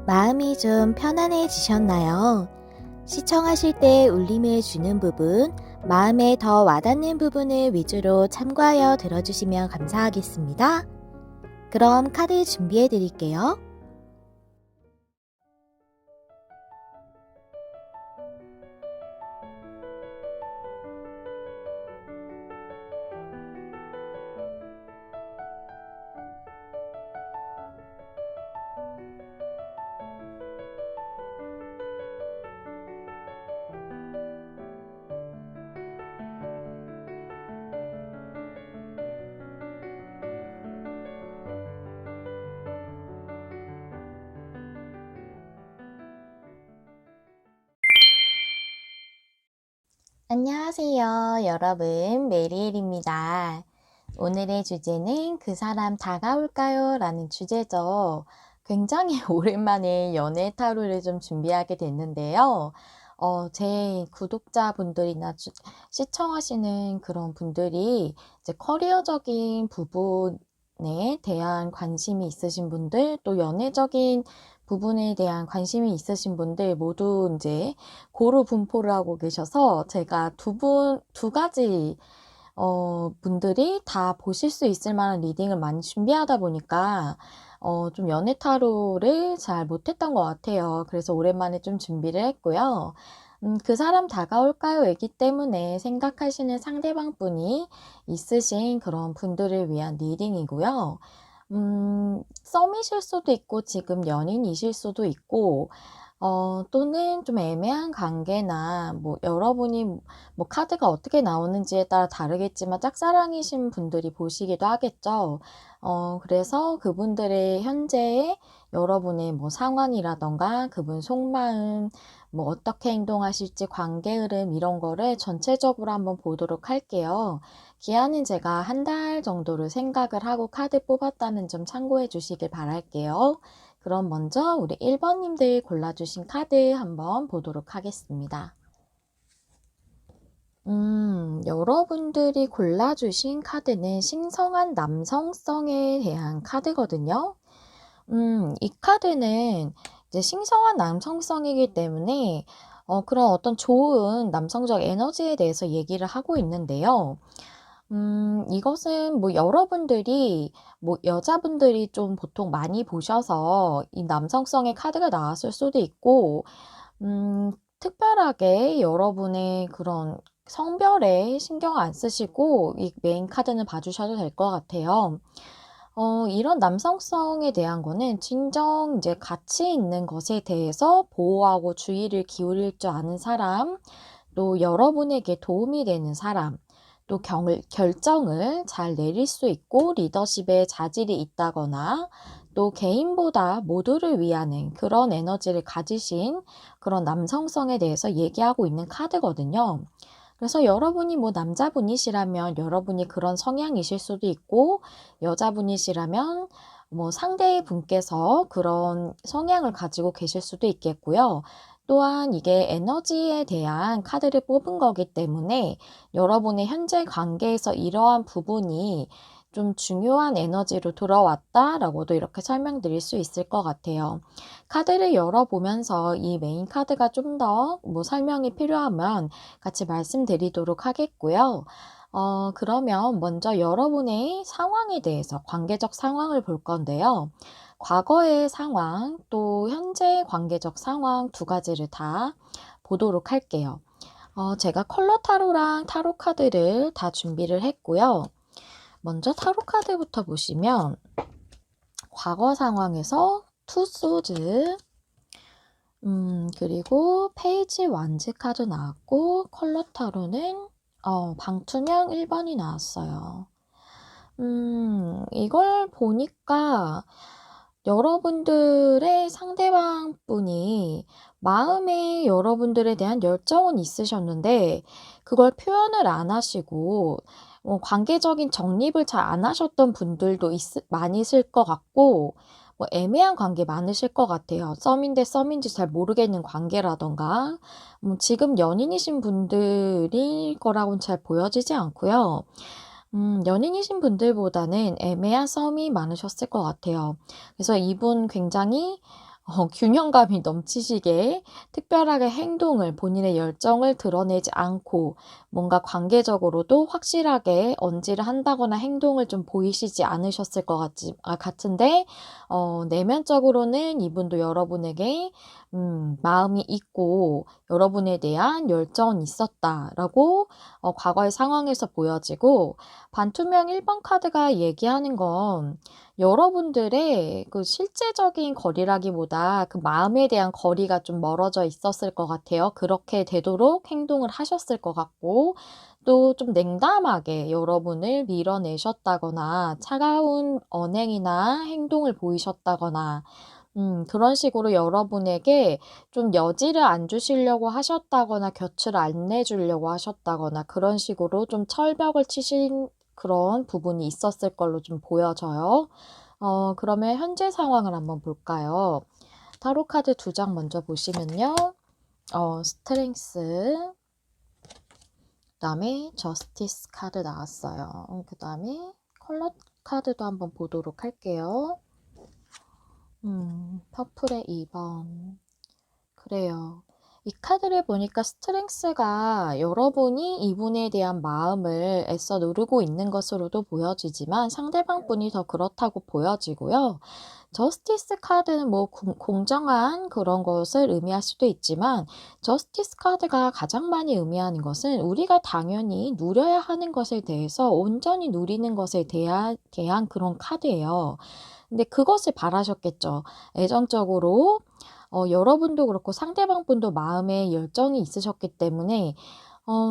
마음이 좀 편안해지셨나요? 시청하실 때 울림을 주는 부분, 마음에 더 와닿는 부분을 위주로 참고하여 들어주시면 감사하겠습니다. 그럼 카드 준비해 드릴게요. 안녕하세요, 여러분. 메리엘입니다. 오늘의 주제는 그 사람 다가올까요? 라는 주제죠. 굉장히 오랜만에 연애 타로를 좀 준비하게 됐는데요. 제 구독자분들이나 시청하시는 그런 분들이 이제 커리어적인 부분에 대한 관심이 있으신 분들, 또 연애적인 부분에 대한 관심이 있으신 분들 모두 이제 고루 분포를 하고 계셔서 제가 두 가지 분들이 다 보실 수 있을 만한 리딩을 많이 준비하다 보니까 좀 연애 타로를 잘 못했던 것 같아요. 그래서 오랜만에 좀 준비를 했고요. 그 사람 다가올까요? 이기 때문에 생각하시는 상대방 분이 있으신 그런 분들을 위한 리딩이고요. 썸이실 수도 있고 지금 연인이실 수도 있고 또는 좀 애매한 관계나 뭐 여러분이 뭐 카드가 어떻게 나오는지에 따라 다르겠지만 짝사랑이신 분들이 보시기도 하겠죠. 그래서 그분들의 현재의 여러분의 뭐 상황이라던가 그분 속마음, 뭐 어떻게 행동하실지 관계 흐름 이런 거를 전체적으로 한번 보도록 할게요. 기한은 제가 한 달 정도를 생각을 하고 카드 뽑았다는 점 참고해 주시길 바랄게요. 그럼 먼저 우리 1번님들 골라주신 카드 한번 보도록 하겠습니다. 여러분들이 골라주신 카드는 신성한 남성성에 대한 카드거든요. 이 카드는 이제 신성한 남성성이기 때문에 그런 어떤 좋은 남성적 에너지에 대해서 얘기를 하고 있는데요. 이것은 뭐 여러분들이 뭐 여자분들이 좀 보통 많이 보셔서 이 남성성의 카드가 나왔을 수도 있고, 특별하게 여러분의 그런 성별에 신경 안 쓰시고 이 메인 카드는 봐주셔도 될 것 같아요. 이런 남성성에 대한 거는 진정 이제 가치 있는 것에 대해서 보호하고 주의를 기울일 줄 아는 사람, 또 여러분에게 도움이 되는 사람, 또 결정을 잘 내릴 수 있고 리더십에 자질이 있다거나 또 개인보다 모두를 위하는 그런 에너지를 가지신 그런 남성성에 대해서 얘기하고 있는 카드거든요. 그래서 여러분이 뭐 남자분이시라면 여러분이 그런 성향이실 수도 있고 여자분이시라면 뭐 상대분께서 그런 성향을 가지고 계실 수도 있겠고요. 또한 이게 에너지에 대한 카드를 뽑은 거기 때문에 여러분의 현재 관계에서 이러한 부분이 좀 중요한 에너지로 들어왔다라고도 이렇게 설명드릴 수 있을 것 같아요. 카드를 열어보면서 이 메인 카드가 좀 더 뭐 설명이 필요하면 같이 말씀드리도록 하겠고요. 그러면 먼저 여러분의 상황에 대해서 관계적 상황을 볼 건데요. 과거의 상황, 또 현재 관계적 상황 두 가지를 다 보도록 할게요. 제가 컬러 타로랑 타로 카드를 다 준비를 했고요. 먼저 타로 카드부터 보시면 과거 상황에서 투 소즈, 그리고 페이지 완즈 카드 나왔고 컬러 타로는 방투명 1번이 나왔어요. 이걸 보니까 여러분들의 상대방 분이 마음에 여러분들에 대한 열정은 있으셨는데 그걸 표현을 안 하시고 관계적인 정립을 잘 안 하셨던 분들도 많이 있을 것 같고 뭐 애매한 관계 많으실 것 같아요. 썸인데 썸인지 잘 모르겠는 관계라던가 지금 연인이신 분들일 거라고는 잘 보여지지 않고요. 연인이신 분들보다는 애매한 썸이 많으셨을 것 같아요. 그래서 이분 굉장히 균형감이 넘치시게 특별하게 행동을 본인의 열정을 드러내지 않고 뭔가 관계적으로도 확실하게 언지를 한다거나 행동을 좀 보이시지 않으셨을 것 같은데 내면적으로는 이분도 여러분에게 마음이 있고 여러분에 대한 열정은 있었다라고 과거의 상황에서 보여지고 반투명 1번 카드가 얘기하는 건 여러분들의 그 실제적인 거리라기보다 그 마음에 대한 거리가 좀 멀어져 있었을 것 같아요. 그렇게 되도록 행동을 하셨을 것 같고 또 좀 냉담하게 여러분을 밀어내셨다거나 차가운 언행이나 행동을 보이셨다거나 그런 식으로 여러분에게 좀 여지를 안 주시려고 하셨다거나 곁을 안 내주려고 하셨다거나 그런 식으로 좀 철벽을 치신 그런 부분이 있었을 걸로 좀 보여져요. 그러면 현재 상황을 한번 볼까요? 타로 카드 2장 먼저 보시면요. 스트렝스, 그다음에 저스티스 카드 나왔어요. 그다음에 컬러 카드도 한번 보도록 할게요. 퍼플의 2번. 그래요. 이 카드를 보니까 스트렝스가 여러분이 이분에 대한 마음을 애써 누르고 있는 것으로도 보여지지만 상대방 분이 더 그렇다고 보여지고요. 저스티스 카드는 뭐 공정한 그런 것을 의미할 수도 있지만 저스티스 카드가 가장 많이 의미하는 것은 우리가 당연히 누려야 하는 것에 대해서 온전히 누리는 것에 대한 그런 카드예요. 근데 그것을 바라셨겠죠. 애정적으로 여러분도 그렇고 상대방 분도 마음에 열정이 있으셨기 때문에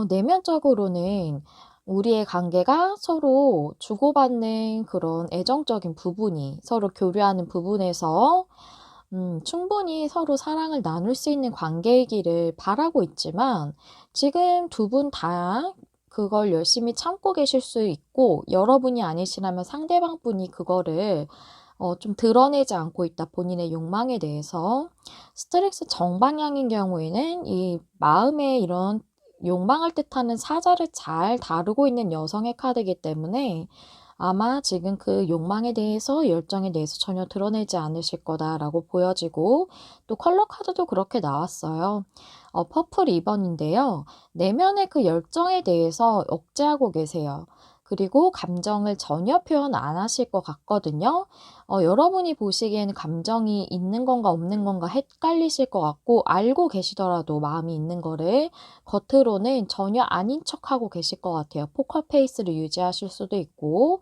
내면적으로는 우리의 관계가 서로 주고받는 그런 애정적인 부분이 서로 교류하는 부분에서 충분히 서로 사랑을 나눌 수 있는 관계이기를 바라고 있지만 지금 두 분 다 그걸 열심히 참고 계실 수 있고 여러분이 아니시라면 상대방 분이 그거를 좀 드러내지 않고 있다. 본인의 욕망에 대해서. 스트레스 정방향인 경우에는 이 마음의 이런 욕망을 뜻하는 사자를 잘 다루고 있는 여성의 카드이기 때문에 아마 지금 그 욕망에 대해서 열정에 대해서 전혀 드러내지 않으실 거다라고 보여지고 또 컬러 카드도 그렇게 나왔어요. 퍼플 2번인데요. 내면의 그 열정에 대해서 억제하고 계세요. 그리고 감정을 전혀 표현 안 하실 것 같거든요. 여러분이 보시기에는 감정이 있는 건가 없는 건가 헷갈리실 것 같고 알고 계시더라도 마음이 있는 거를 겉으로는 전혀 아닌 척하고 계실 것 같아요. 포커 페이스를 유지하실 수도 있고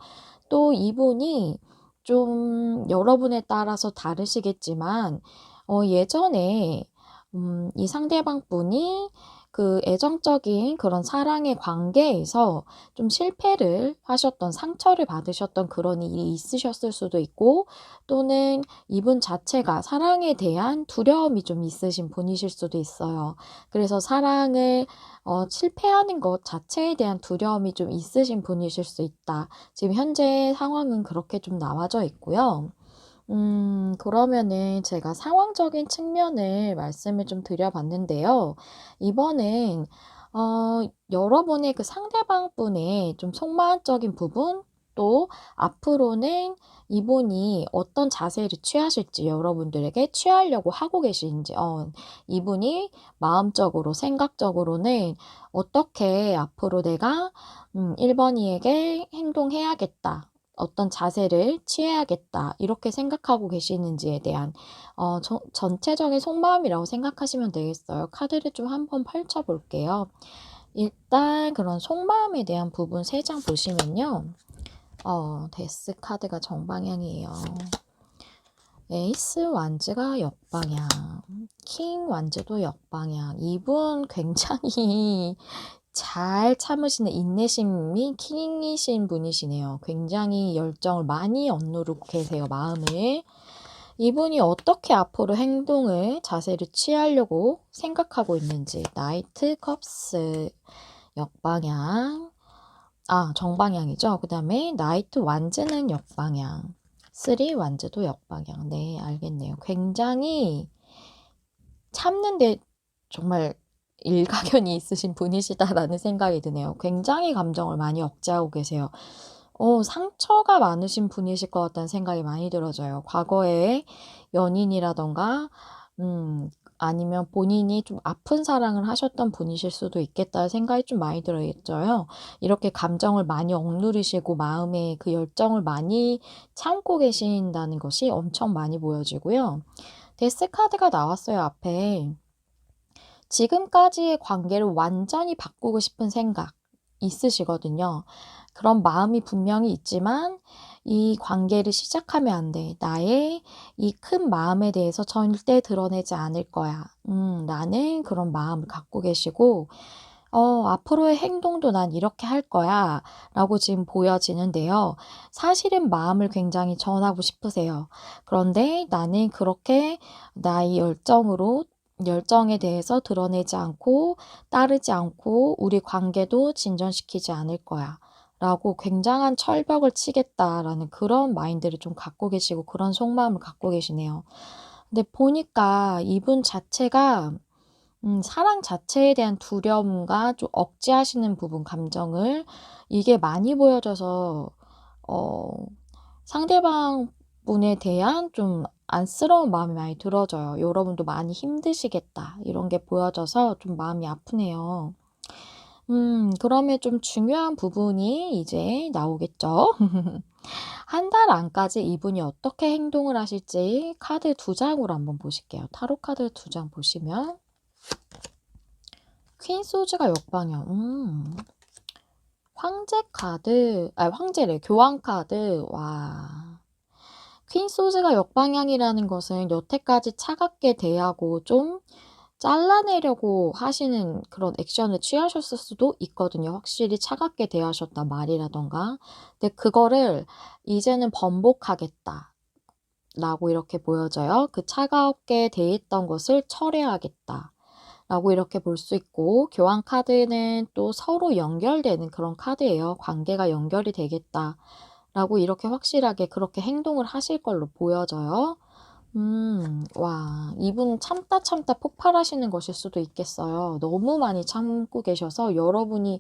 또 이분이 좀 여러분에 따라서 다르시겠지만 예전에 이 상대방 분이 그 애정적인 그런 사랑의 관계에서 좀 실패를 하셨던 상처를 받으셨던 그런 일이 있으셨을 수도 있고 또는 이분 자체가 사랑에 대한 두려움이 좀 있으신 분이실 수도 있어요. 그래서 사랑을 실패하는 것 자체에 대한 두려움이 좀 있으신 분이실 수 있다. 지금 현재 상황은 그렇게 좀 나와져 있고요. 그러면은 제가 상황적인 측면을 말씀을 좀 드려봤는데요. 이번엔 여러분의 그 상대방 분의 좀 속마음적인 부분 또 앞으로는 이분이 어떤 자세를 취하실지 여러분들에게 취하려고 하고 계신지 이분이 마음적으로 생각적으로는 어떻게 앞으로 내가 1번이에게 행동해야겠다. 어떤 자세를 취해야겠다. 이렇게 생각하고 계시는지에 대한 전체적인 속마음이라고 생각하시면 되겠어요. 카드를 좀 한번 펼쳐 볼게요. 일단 그런 속마음에 대한 부분 3장 보시면요. 데스 카드가 정방향이에요. 에이스 완즈가 역방향, 킹 완즈도 역방향. 이분 굉장히 잘 참으시는 인내심이 킹이신 분이시네요. 굉장히 열정을 많이 억누르고 계세요, 마음을. 이분이 어떻게 앞으로 행동을, 자세를 취하려고 생각하고 있는지. 나이트 컵스 역방향. 정방향이죠. 그 다음에 나이트 완즈는 역방향. 3 완즈도 역방향. 네, 알겠네요. 굉장히 참는데 정말 일가견이 있으신 분이시다라는 생각이 드네요. 굉장히 감정을 많이 억제하고 계세요. 상처가 많으신 분이실 것 같다는 생각이 많이 들어져요. 과거에 연인이라든가 음 아니면 본인이 좀 아픈 사랑을 하셨던 분이실 수도 있겠다는 생각이 좀 많이 들어져요. 이렇게 감정을 많이 억누르시고 마음에 그 열정을 많이 참고 계신다는 것이 엄청 많이 보여지고요. 데스 카드가 나왔어요, 앞에. 지금까지의 관계를 완전히 바꾸고 싶은 생각 있으시거든요. 그런 마음이 분명히 있지만 '이 관계를 시작하면 안 돼. 나의 이 큰 마음에 대해서 절대 드러내지 않을 거야.' 라는 그런 마음을 갖고 계시고 '앞으로의 행동도 난 이렇게 할 거야.'라고 지금 보여지는데요. 사실은 마음을 굉장히 전하고 싶으세요. 그런데 나는 그렇게 나의 열정에 대해서 드러내지 않고 따르지 않고 '우리 관계도 진전시키지 않을 거야.'라고 '굉장한 철벽을 치겠다.'라는 그런 마인드를 좀 갖고 계시고 그런 속마음을 갖고 계시네요. 근데 보니까 이분 자체가 사랑 자체에 대한 두려움과 좀 억제하시는 부분 감정을 이게 많이 보여져서 어 상대방 분에 대한 좀 안쓰러운 마음이 많이 들어져요. '여러분도 많이 힘드시겠다.' 이런 게 보여져서 좀 마음이 아프네요. 그러면 좀 중요한 부분이 이제 나오겠죠. 한 달 안까지 이분이 어떻게 행동을 하실지 카드 두 장으로 한번 보실게요. 타로 카드 두 장 보시면 퀸 소즈가 역방향. 황제 카드 황제래. 교황 카드. 와. 퀸 소즈가 역방향이라는 것은 여태까지 차갑게 대하고 좀 잘라내려고 하시는 그런 액션을 취하셨을 수도 있거든요. 확실히 차갑게 대하셨다 말이라든가. 근데 그거를 '이제는 번복하겠다.'라고 이렇게 보여져요. '그 차갑게 대했던 것을 철회하겠다.'라고 이렇게 볼 수 있고 교환 카드는 또 서로 연결되는 그런 카드예요. '관계가 연결이 되겠다.'라고 이렇게 확실하게 그렇게 행동을 하실 걸로 보여져요. 와 이분 참다 참다 폭발하시는 것일 수도 있겠어요. 너무 많이 참고 계셔서 여러분이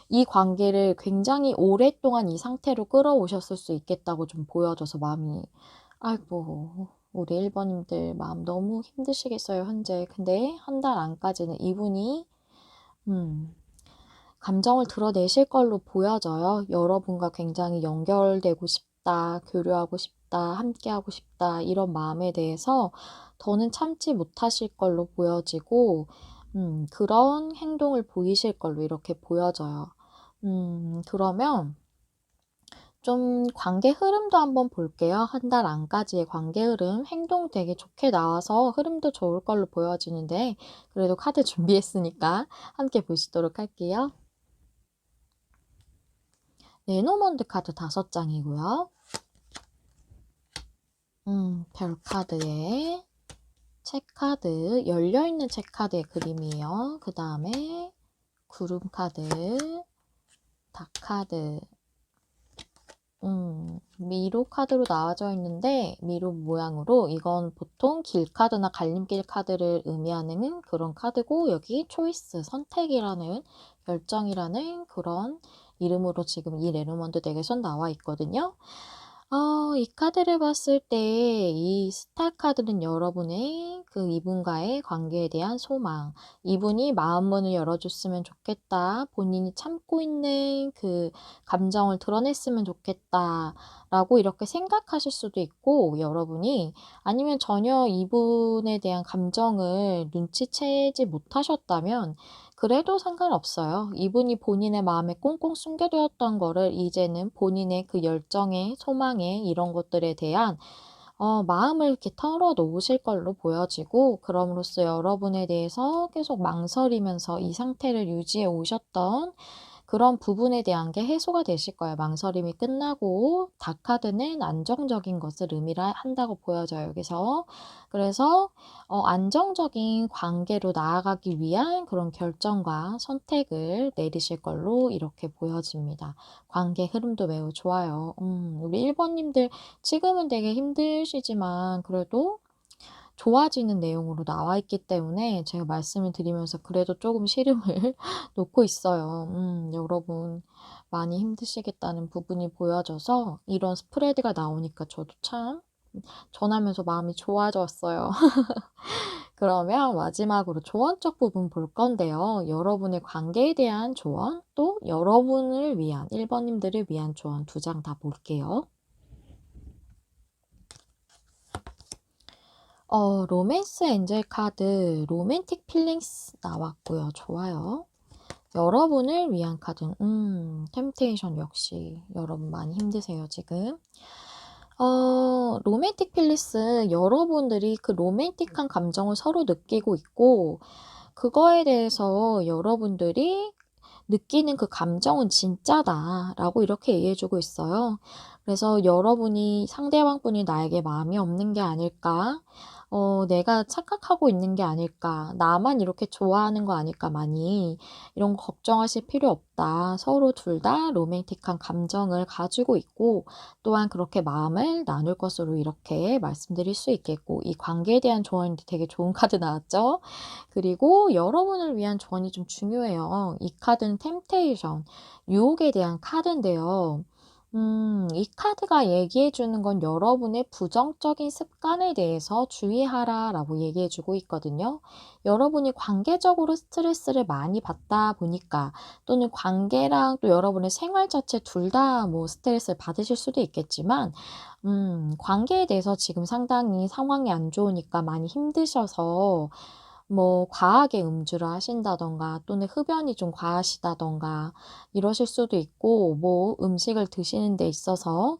이 관계를 굉장히 오랫동안 이 상태로 끌어오셨을 수 있겠다고 좀 보여져서 마음이 아이고 우리 1 번님들 마음 너무 힘드시겠어요 현재. 근데 한 달 안까지는 이분이 음 감정을 드러내실 걸로 보여져요. 여러분과 굉장히 연결되고 싶다, 교류하고 싶다, 함께하고 싶다 이런 마음에 대해서 더는 참지 못하실 걸로 보여지고 그런 행동을 보이실 걸로 이렇게 보여져요. 그러면 좀 관계 흐름도 한번 볼게요. 한 달 안까지의 관계 흐름, 행동 되게 좋게 나와서 흐름도 좋을 걸로 보여지는데 그래도 카드 준비했으니까 함께 보시도록 할게요. 레노먼드 카드 5장이고요. 별 카드에 책카드, 열려있는 책카드의 그림이에요. 그 다음에 구름 카드, 닭 카드, 미로 카드로 나와져 있는데 미로 모양으로 이건 보통 길카드나 갈림길 카드를 의미하는 그런 카드고 여기 초이스, 선택이라는 결정이라는 그런 이름으로 지금 이 레노먼드 덱에선 나와 있거든요. 이 카드를 봤을 때 이 스타 카드는 여러분의 그 이분과의 관계에 대한 소망, 이분이 마음문을 열어줬으면 좋겠다, 본인이 참고 있는 그 감정을 드러냈으면 좋겠다라고 이렇게 생각하실 수도 있고 여러분이 아니면 전혀 이분에 대한 감정을 눈치채지 못하셨다면 그래도 상관없어요. 이분이 본인의 마음에 꽁꽁 숨겨두었던 거를 이제는 본인의 그 열정에, 소망에 이런 것들에 대한 마음을 이렇게 털어놓으실 걸로 보여지고 그럼으로써 여러분에 대해서 계속 망설이면서 이 상태를 유지해 오셨던 그런 부분에 대한 게 해소가 되실 거예요. 망설임이 끝나고 다카드는 안정적인 것을 한다고 보여져요. 여기서. 그래서 안정적인 관계로 나아가기 위한 그런 결정과 선택을 내리실 걸로 이렇게 보여집니다. 관계 흐름도 매우 좋아요. 우리 1 번님들 지금은 되게 힘드시지만 그래도 좋아지는 내용으로 나와 있기 때문에 제가 말씀을 드리면서 그래도 조금 시름을 놓고 있어요. 여러분 많이 힘드시겠다는 부분이 보여져서 이런 스프레드가 나오니까 저도 참 전하면서 마음이 좋아졌어요. 그러면 마지막으로 조언적 부분 볼 건데요. 여러분의 관계에 대한 조언, 또 여러분을 위한 1 번님들을 위한 조언 2장 다 볼게요. 로맨스 엔젤 카드 로맨틱 필링스 나왔고요. 좋아요. 여러분을 위한 카드 템테이션 역시 여러분 많이 힘드세요 지금. 로맨틱 필리스 여러분들이 그 로맨틱한 감정을 서로 느끼고 있고 그거에 대해서 여러분들이 느끼는 그 감정은 진짜다라고 이렇게 얘기해 주고 있어요. 그래서 여러분이 상대방분이 나에게 마음이 없는 게 아닐까? 내가 착각하고 있는 게 아닐까? 나만 이렇게 좋아하는 거 아닐까 많이. 이런 거 걱정하실 필요 없다. 서로 둘 다 로맨틱한 감정을 가지고 있고 또한 그렇게 마음을 나눌 것으로 이렇게 말씀드릴 수 있겠고 이 관계에 대한 조언인데 되게 좋은 카드 나왔죠? 그리고 여러분을 위한 조언이 좀 중요해요. 이 카드는 템테이션, 유혹에 대한 카드인데요. 이 카드가 얘기해 주는 건 여러분의 부정적인 습관에 대해서 주의하라라고 얘기해 주고 있거든요. 여러분이 관계적으로 스트레스를 많이 받다 보니까 또는 관계랑 또 여러분의 생활 자체 둘 다 뭐 스트레스를 받으실 수도 있겠지만 관계에 대해서 지금 상당히 상황이 안 좋으니까 많이 힘드셔서 뭐 과하게 음주를 하신다든가 또는 흡연이 좀 과하시다든가 이러실 수도 있고 뭐 음식을 드시는 데 있어서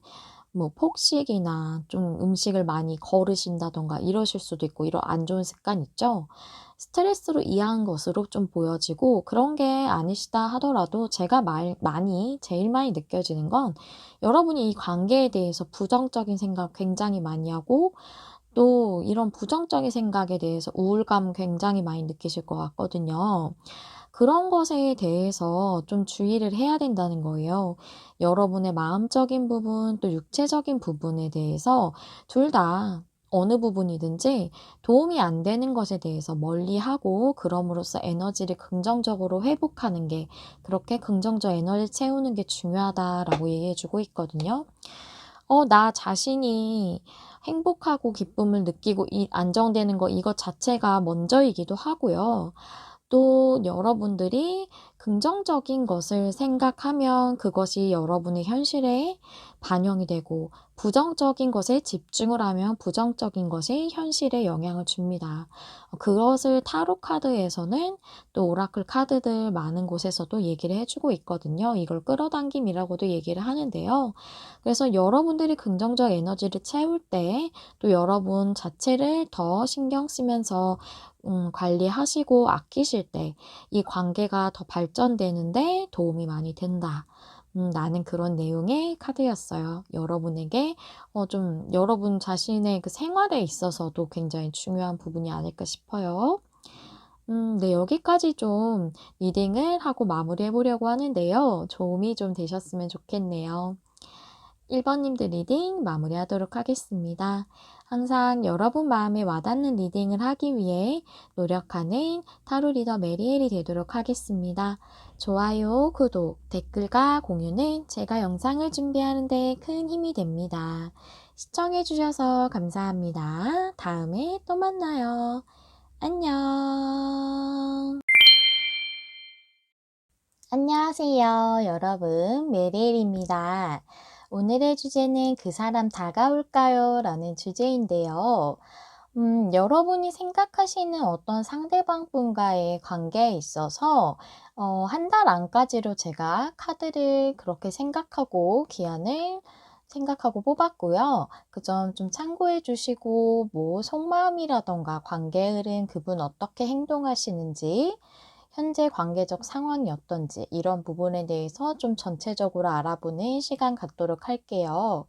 뭐 폭식이나 좀 음식을 많이 거르신다든가 이러실 수도 있고 이런 안 좋은 습관 있죠. 스트레스로 이해한 것으로 좀 보여지고 그런 게 아니시다 하더라도 제가 제일 많이 느껴지는 건 여러분이 이 관계에 대해서 부정적인 생각 굉장히 많이 하고 또 이런 부정적인 생각에 대해서 우울감 굉장히 많이 느끼실 것 같거든요. 그런 것에 대해서 좀 주의를 해야 된다는 거예요. 여러분의 마음적인 부분 또 육체적인 부분에 대해서 둘 다 어느 부분이든지 도움이 안 되는 것에 대해서 멀리하고 그럼으로써 에너지를 긍정적으로 회복하는 게 그렇게 긍정적 에너지 채우는 게 중요하다라고 얘기해 주고 있거든요. 나 자신이 행복하고 기쁨을 느끼고 이 안정되는 거 이것 자체가 먼저이기도 하고요. 또 여러분들이 긍정적인 것을 생각하면 그것이 여러분의 현실에 반영이 되고 부정적인 것에 집중을 하면 부정적인 것이 현실에 영향을 줍니다. 그것을 타로 카드에서는 또 오라클 카드들 많은 곳에서도 얘기를 해주고 있거든요. 이걸 끌어당김이라고도 얘기를 하는데요. 그래서 여러분들이 긍정적 에너지를 채울 때 또 여러분 자체를 더 신경 쓰면서 관리하시고 아끼실 때 이 관계가 더 발전되는데 도움이 많이 된다. 나는 그런 내용의 카드였어요. 여러분에게 좀 여러분 자신의 그 생활에 있어서도 굉장히 중요한 부분이 아닐까 싶어요. 네, 여기까지 좀 리딩을 하고 마무리해 보려고 하는데요. 도움이 좀 되셨으면 좋겠네요. 1 번님들 리딩 마무리하도록 하겠습니다. 항상 여러분 마음에 와닿는 리딩을 하기 위해 노력하는 타로 리더 메리엘이 되도록 하겠습니다. 좋아요, 구독, 댓글과 공유는 제가 영상을 준비하는 데 큰 힘이 됩니다. 시청해 주셔서 감사합니다. 다음에 또 만나요. 안녕. 안녕하세요, 여러분. 메리엘입니다. 오늘의 주제는 그 사람 다가올까요? 라는 주제인데요. 여러분이 생각하시는 어떤 상대방분과의 관계에 있어서 한 달 안까지로 제가 카드를 그렇게 생각하고 기한을 생각하고 뽑았고요. 그 점 좀 참고해 주시고 뭐 속마음이라던가 관계 흐름 그분 어떻게 행동하시는지 현재 관계적 상황이 어떤지 이런 부분에 대해서 좀 전체적으로 알아보는 시간 갖도록 할게요.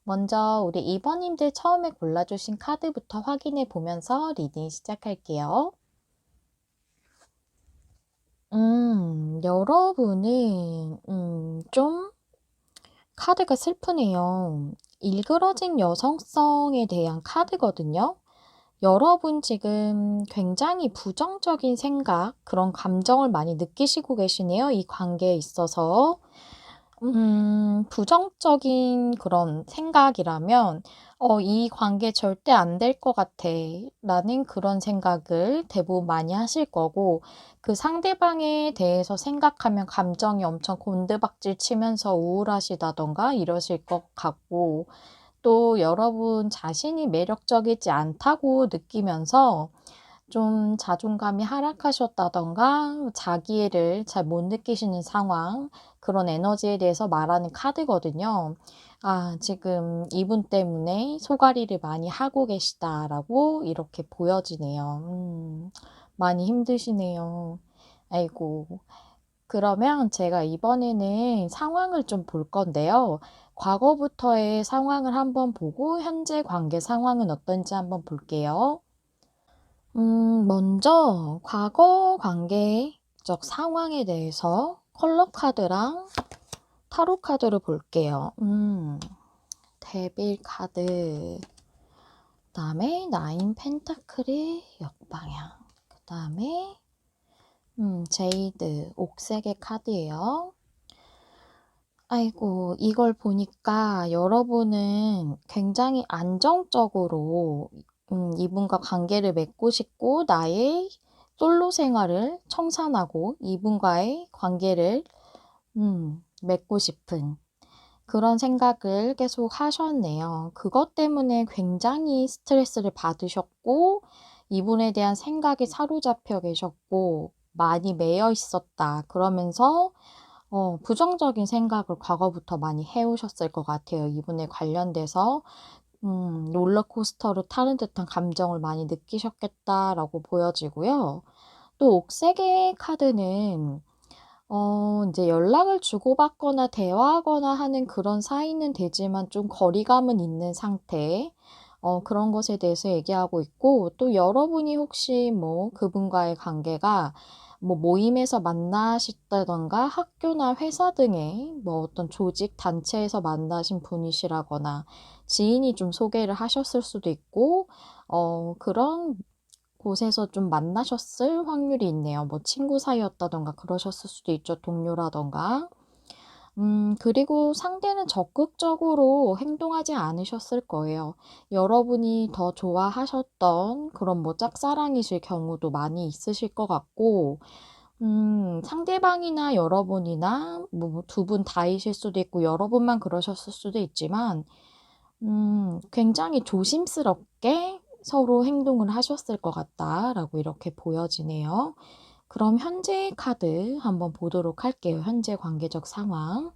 먼저 우리 2번님들 처음에 골라주신 카드부터 확인해 보면서 리딩 시작할게요. 여러분은 좀 카드가 슬프네요. 일그러진 여성성에 대한 카드거든요. 여러분 지금 굉장히 부정적인 생각, 그런 감정을 많이 느끼시고 계시네요. 이 관계에 있어서. 부정적인 그런 생각이라면, 이 관계 절대 안 될 것 같아. 라는 그런 생각을 대부분 많이 하실 거고, 그 상대방에 대해서 생각하면 감정이 엄청 곤두박질 치면서 우울하시다던가 이러실 것 같고, 또 여러분 자신이 매력적이지 않다고 느끼면서 좀 자존감이 하락하셨다던가 자기애를 잘 못 느끼시는 상황, 그런 에너지에 대해서 말하는 카드거든요. 아, 지금 이분 때문에 소가리를 많이 하고 계시다라고 이렇게 보여지네요. 많이 힘드시네요. 아이고. 그러면 제가 이번에는 상황을 좀 볼 건데요. 과거부터의 상황을 한번 보고 현재 관계 상황은 어떤지 한번 볼게요. 먼저 과거 관계적 상황에 대해서 컬러 카드랑 타로 카드를 볼게요. 데빌 카드, 그 다음에 나인 펜타클의 역방향, 그 다음에 제이드, 옥색의 카드예요. 아이고, 이걸 보니까 여러분은 굉장히 안정적으로 이분과 관계를 맺고 싶고 나의 솔로 생활을 청산하고 이분과의 관계를 맺고 싶은 그런 생각을 계속 하셨네요. 그것 때문에 굉장히 스트레스를 받으셨고 이분에 대한 생각이 사로잡혀 계셨고 많이 매여 있었다. 그러면서 부정적인 생각을 과거부터 많이 해오셨을 것 같아요. 이분에 관련돼서 롤러코스터를 타는 듯한 감정을 많이 느끼셨겠다라고 보여지고요. 또 옥색의 카드는 이제 연락을 주고받거나 대화하거나 하는 그런 사이는 되지만 좀 거리감은 있는 상태. 그런 것에 대해서 얘기하고 있고, 또 여러분이 혹시 뭐 그분과의 관계가 뭐 모임에서 만나셨다던가 학교나 회사 등의 뭐 어떤 조직, 단체에서 만나신 분이시라거나 지인이 좀 소개를 하셨을 수도 있고, 그런 곳에서 좀 만나셨을 확률이 있네요. 뭐 친구 사이였다던가 그러셨을 수도 있죠. 동료라던가. 그리고 상대는 적극적으로 행동하지 않으셨을 거예요. 여러분이 더 좋아하셨던 그런 뭐 짝사랑이실 경우도 많이 있으실 것 같고, 상대방이나 여러분이나 뭐 두 분 다이실 수도 있고, 여러분만 그러셨을 수도 있지만, 굉장히 조심스럽게 서로 행동을 하셨을 것 같다라고 이렇게 보여지네요. 그럼 현재 카드 한번 보도록 할게요. 현재 관계적 상황.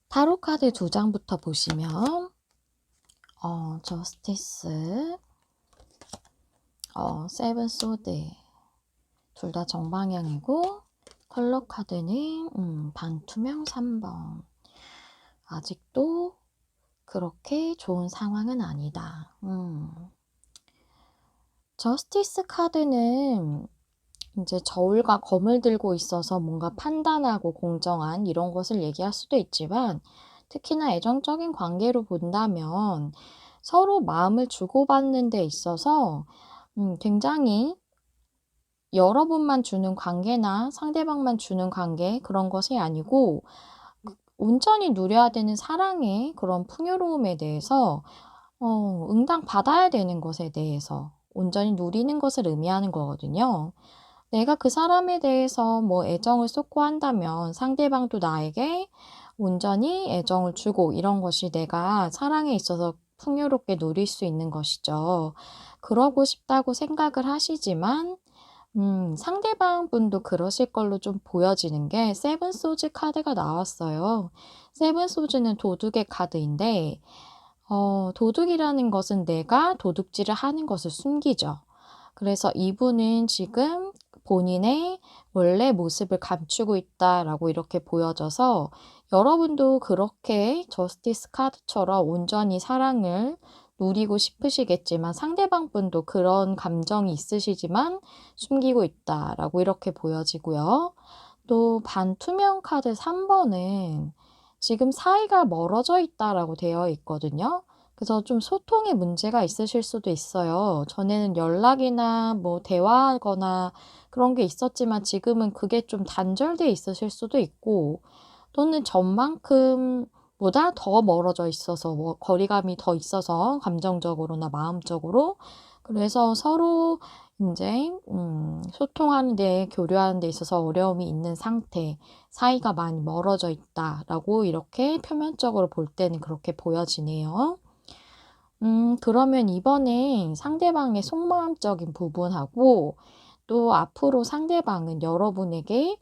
타로 카드 두 장부터 보시면 저스티스, 세븐 소드 둘 다 정방향이고 컬러 카드는 반투명 3번. 아직도 그렇게 좋은 상황은 아니다. 저스티스 카드는 이제 저울과 검을 들고 있어서 뭔가 판단하고 공정한 이런 것을 얘기할 수도 있지만 특히나 애정적인 관계로 본다면 서로 마음을 주고받는 데 있어서 굉장히 여러분만 주는 관계나 상대방만 주는 관계 그런 것이 아니고 온전히 누려야 되는 사랑의 그런 풍요로움에 대해서 응당 받아야 되는 것에 대해서 온전히 누리는 것을 의미하는 거거든요. 내가 그 사람에 대해서 뭐 애정을 쏟고 한다면 상대방도 나에게 온전히 애정을 주고 이런 것이 내가 사랑에 있어서 풍요롭게 누릴 수 있는 것이죠. 그러고 싶다고 생각을 하시지만 상대방 분도 그러실 걸로 좀 보여지는 게 세븐 소즈 카드가 나왔어요. 세븐 소즈는 도둑의 카드인데 도둑이라는 것은 내가 도둑질을 하는 것을 숨기죠. 그래서 이분은 지금 본인의 원래 모습을 감추고 있다라고 이렇게 보여져서 여러분도 그렇게 저스티스 카드처럼 온전히 사랑을 누리고 싶으시겠지만 상대방 분도 그런 감정이 있으시지만 숨기고 있다라고 이렇게 보여지고요. 또 반투명 카드 3번은 지금 사이가 멀어져 있다라고 되어 있거든요. 그래서 좀 소통에 문제가 있으실 수도 있어요. 전에는 연락이나 뭐 대화하거나 그런 게 있었지만 지금은 그게 좀 단절돼 있으실 수도 있고 또는 전만큼 보다 더 멀어져 있어서 뭐 거리감이 더 있어서 감정적으로나 마음적으로 그래서 서로 인제 소통하는 데 교류하는 데 있어서 어려움이 있는 상태, '사이가 많이 멀어져 있다.'라고 이렇게 표면적으로 볼 때는 그렇게 보여지네요. 그러면 이번엔 상대방의 속마음적인 부분하고 또 앞으로 상대방은 여러분에게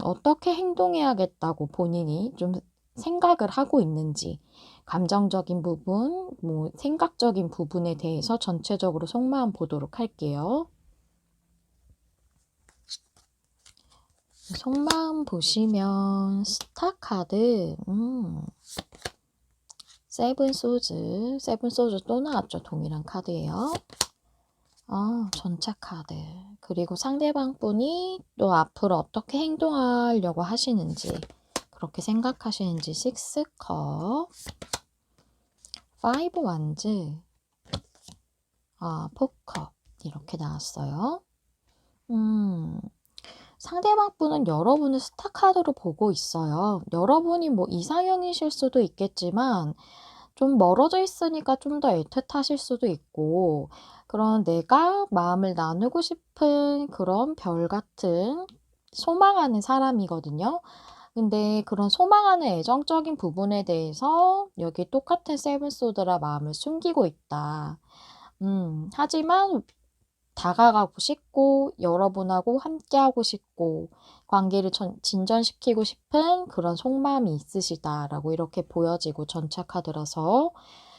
어떻게 행동해야겠다고 본인이 좀 생각을 하고 있는지 감정적인 부분, 뭐 생각적인 부분에 대해서 전체적으로 속마음 보도록 할게요. 속마음 보시면 스타 카드, 세븐 소즈, 세븐 소즈 또 나왔죠. 동일한 카드예요. 전차 카드. 그리고 상대방 분이 또 앞으로 어떻게 행동하려고 하시는지, 그렇게 생각하시는지, 식스 컵, 파이브 완즈, 포컵, 이렇게 나왔어요. 상대방 분은 여러분을 스타 카드로 보고 있어요. 여러분이 뭐 이상형이실 수도 있겠지만, 좀 멀어져 있으니까 좀 더 애틋하실 수도 있고, 그런 내가 마음을 나누고 싶은 그런 별 같은 소망하는 사람이거든요. 근데 그런 소망하는 애정적인 부분에 대해서 여기 똑같은 세븐 소드라 마음을 숨기고 있다. 하지만 다가가고 싶고 여러분하고 함께하고 싶고 관계를 진전시키고 싶은 그런 속마음이 있으시다라고 이렇게 보여지고 전차 카드라서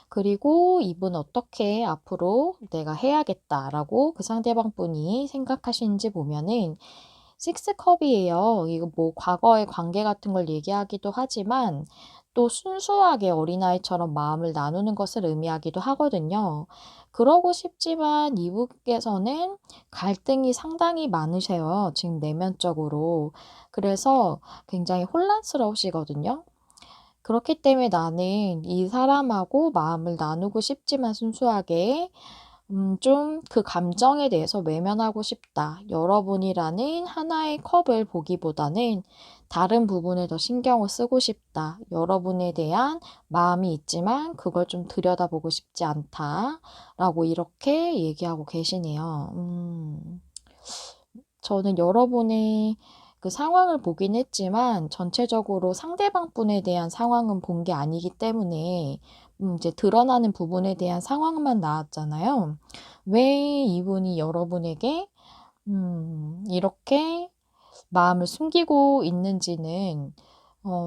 그리고 이분 어떻게 앞으로 내가 해야겠다라고 그 상대방 분이 생각하시는지 보면은 식스 컵이에요. 이거 뭐 과거의 관계 같은 걸 얘기하기도 하지만 또 순수하게 어린아이처럼 마음을 나누는 것을 의미하기도 하거든요. 그러고 싶지만 이분께서는 갈등이 상당히 많으세요. 지금 내면적으로. 그래서 굉장히 혼란스러우시거든요. 그렇기 때문에 나는 이 사람하고 마음을 나누고 싶지만 순수하게 좀 그 감정에 대해서 외면하고 싶다. 여러분이라는 하나의 컵을 보기보다는 다른 부분에 더 신경을 쓰고 싶다. 여러분에 대한 마음이 있지만 그걸 좀 들여다보고 싶지 않다. 라고 이렇게 얘기하고 계시네요. 저는 여러분의 그 상황을 보긴 했지만 전체적으로 상대방 분에 대한 상황은 본 게 아니기 때문에 이제 드러나는 부분에 대한 상황만 나왔잖아요. 왜 이분이 여러분에게 이렇게 마음을 숨기고 있는지는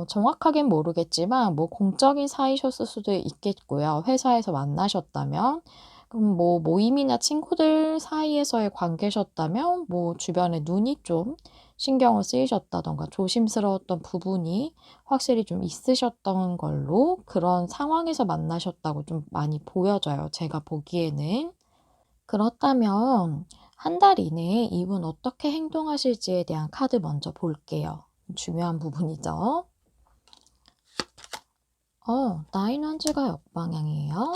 정확하게는 모르겠지만 뭐 공적인 사이셨을 수도 있겠고요. 회사에서 만나셨다면. 그럼 뭐 모임이나 친구들 사이에서의 관계셨다면 뭐 주변에 눈이 좀 신경을 쓰이셨다던가 조심스러웠던 부분이 확실히 좀 있으셨던 걸로 그런 상황에서 만나셨다고 좀 많이 보여져요. 제가 보기에는. 그렇다면 한 달 이내에 이분 어떻게 행동하실지에 대한 카드 먼저 볼게요. 중요한 부분이죠. 나인 원즈가 역방향이에요.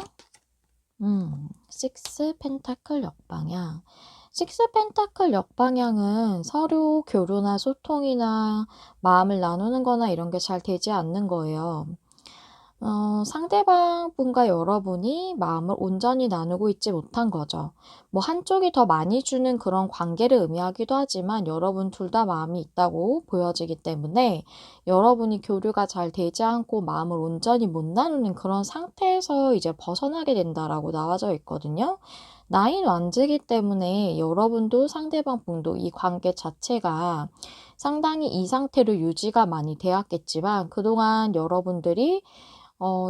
식스 펜타클 역방향. 식스 펜타클 역방향은 서로 교류나 소통이나 마음을 나누는 거나 이런 게 잘 되지 않는 거예요. 상대방 분과 여러분이 마음을 온전히 나누고 있지 못한 거죠. 뭐 한쪽이 더 많이 주는 그런 관계를 의미하기도 하지만 여러분 둘 다 마음이 있다고 보여지기 때문에 여러분이 교류가 잘 되지 않고 마음을 온전히 못 나누는 그런 상태에서 이제 벗어나게 된다라고 나와져 있거든요. 나인 완즈이기 때문에 여러분도 상대방 분도 이 관계 자체가 상당히 이 상태로 유지가 많이 되었겠지만 그동안 여러분들이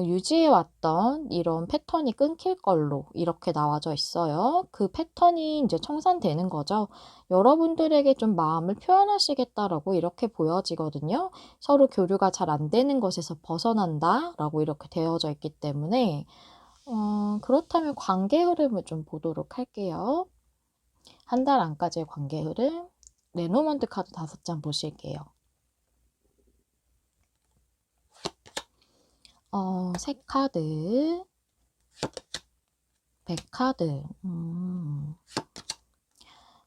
유지해왔던 이런 패턴이 끊길 걸로 이렇게 나와져 있어요. 그 패턴이 이제 청산되는 거죠. 여러분들에게 좀 마음을 표현하시겠다라고 이렇게 보여지거든요. 서로 교류가 잘 안 되는 것에서 벗어난다라고 이렇게 되어져 있기 때문에 그렇다면 관계 흐름을 좀 보도록 할게요. 한 달 안까지의 관계 흐름. 레노먼트 카드 5장 보실게요. 새 카드. 백카드,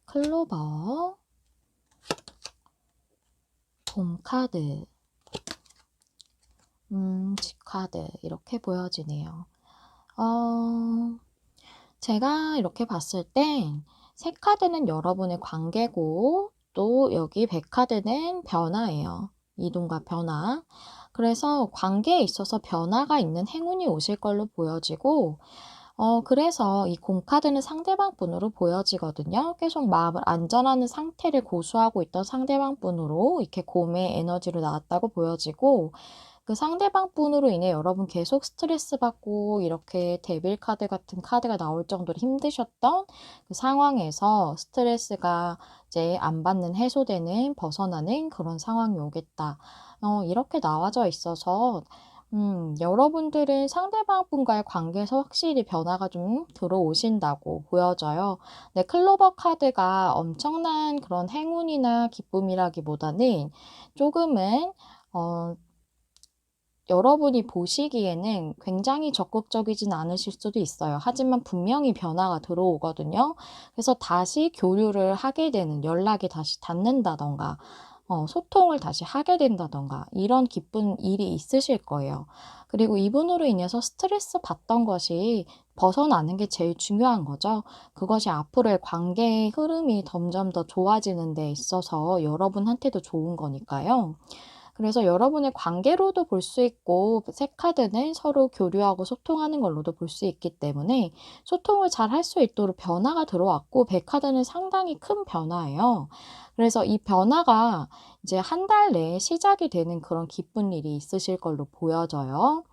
클로버, 봄카드, G카드 이렇게 보여지네요. 제가 이렇게 봤을 땐 새 카드는 여러분의 관계고 또 여기 백카드는 변화예요. 이동과 변화. 그래서 관계에 있어서 변화가 있는 행운이 오실 걸로 보여지고 그래서 이 공카드는 상대방 분으로 보여지거든요. 계속 마음을 안전하는 상태를 고수하고 있던 상대방 분으로 이렇게 곰의 에너지로 나왔다고 보여지고 그 상대방 분으로 인해 여러분 계속 스트레스 받고 이렇게 데빌 카드 같은 카드가 나올 정도로 힘드셨던 그 상황에서 스트레스가 이제 안 받는 해소되는 벗어나는 그런 상황이 오겠다. 이렇게 나와져 있어서 여러분들은 상대방 분과의 관계에서 확실히 변화가 좀 들어오신다고 보여져요. 네, 클로버 카드가 엄청난 그런 행운이나 기쁨이라기보다는 조금은 여러분이 보시기에는 굉장히 적극적이진 않으실 수도 있어요. 하지만 분명히 변화가 들어오거든요. 그래서 다시 교류를 하게 되는, 연락이 다시 닿는다던가, 소통을 다시 하게 된다던가, 이런 기쁜 일이 있으실 거예요. 그리고 이분으로 인해서 스트레스 받던 것이 벗어나는 게 제일 중요한 거죠. 그것이 앞으로의 관계의 흐름이 점점 더 좋아지는 데 있어서 여러분한테도 좋은 거니까요. 그래서 여러분의 관계로도 볼 수 있고 새 카드는 서로 교류하고 소통하는 걸로도 볼 수 있기 때문에 소통을 잘 할 수 있도록 변화가 들어왔고 백 카드는 상당히 큰 변화예요. 그래서 이 변화가 이제 한 달 내에 시작이 되는 그런 기쁜 일이 있으실 걸로 보여져요.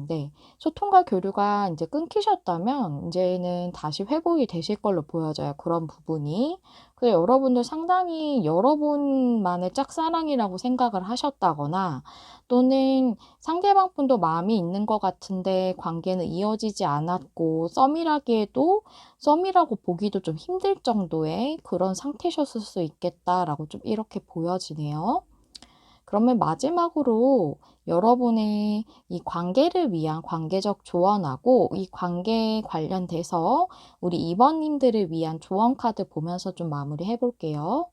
네. 소통과 교류가 이제 끊기셨다면 이제는 다시 회복이 되실 걸로 보여져요, 그런 부분이. 그래서 여러분도 상당히 여러분만의 짝사랑이라고 생각을 하셨다거나 또는 상대방 분도 마음이 있는 것 같은데 관계는 이어지지 않았고 썸이라고 보기도 좀 힘들 정도의 그런 상태셨을 수 있겠다라고 좀 이렇게 보여지네요. 그러면 마지막으로 여러분의 이 관계를 위한 관계적 조언하고 이 관계에 관련돼서 우리 2번님들을 위한 조언 카드 보면서 좀 마무리해 볼게요.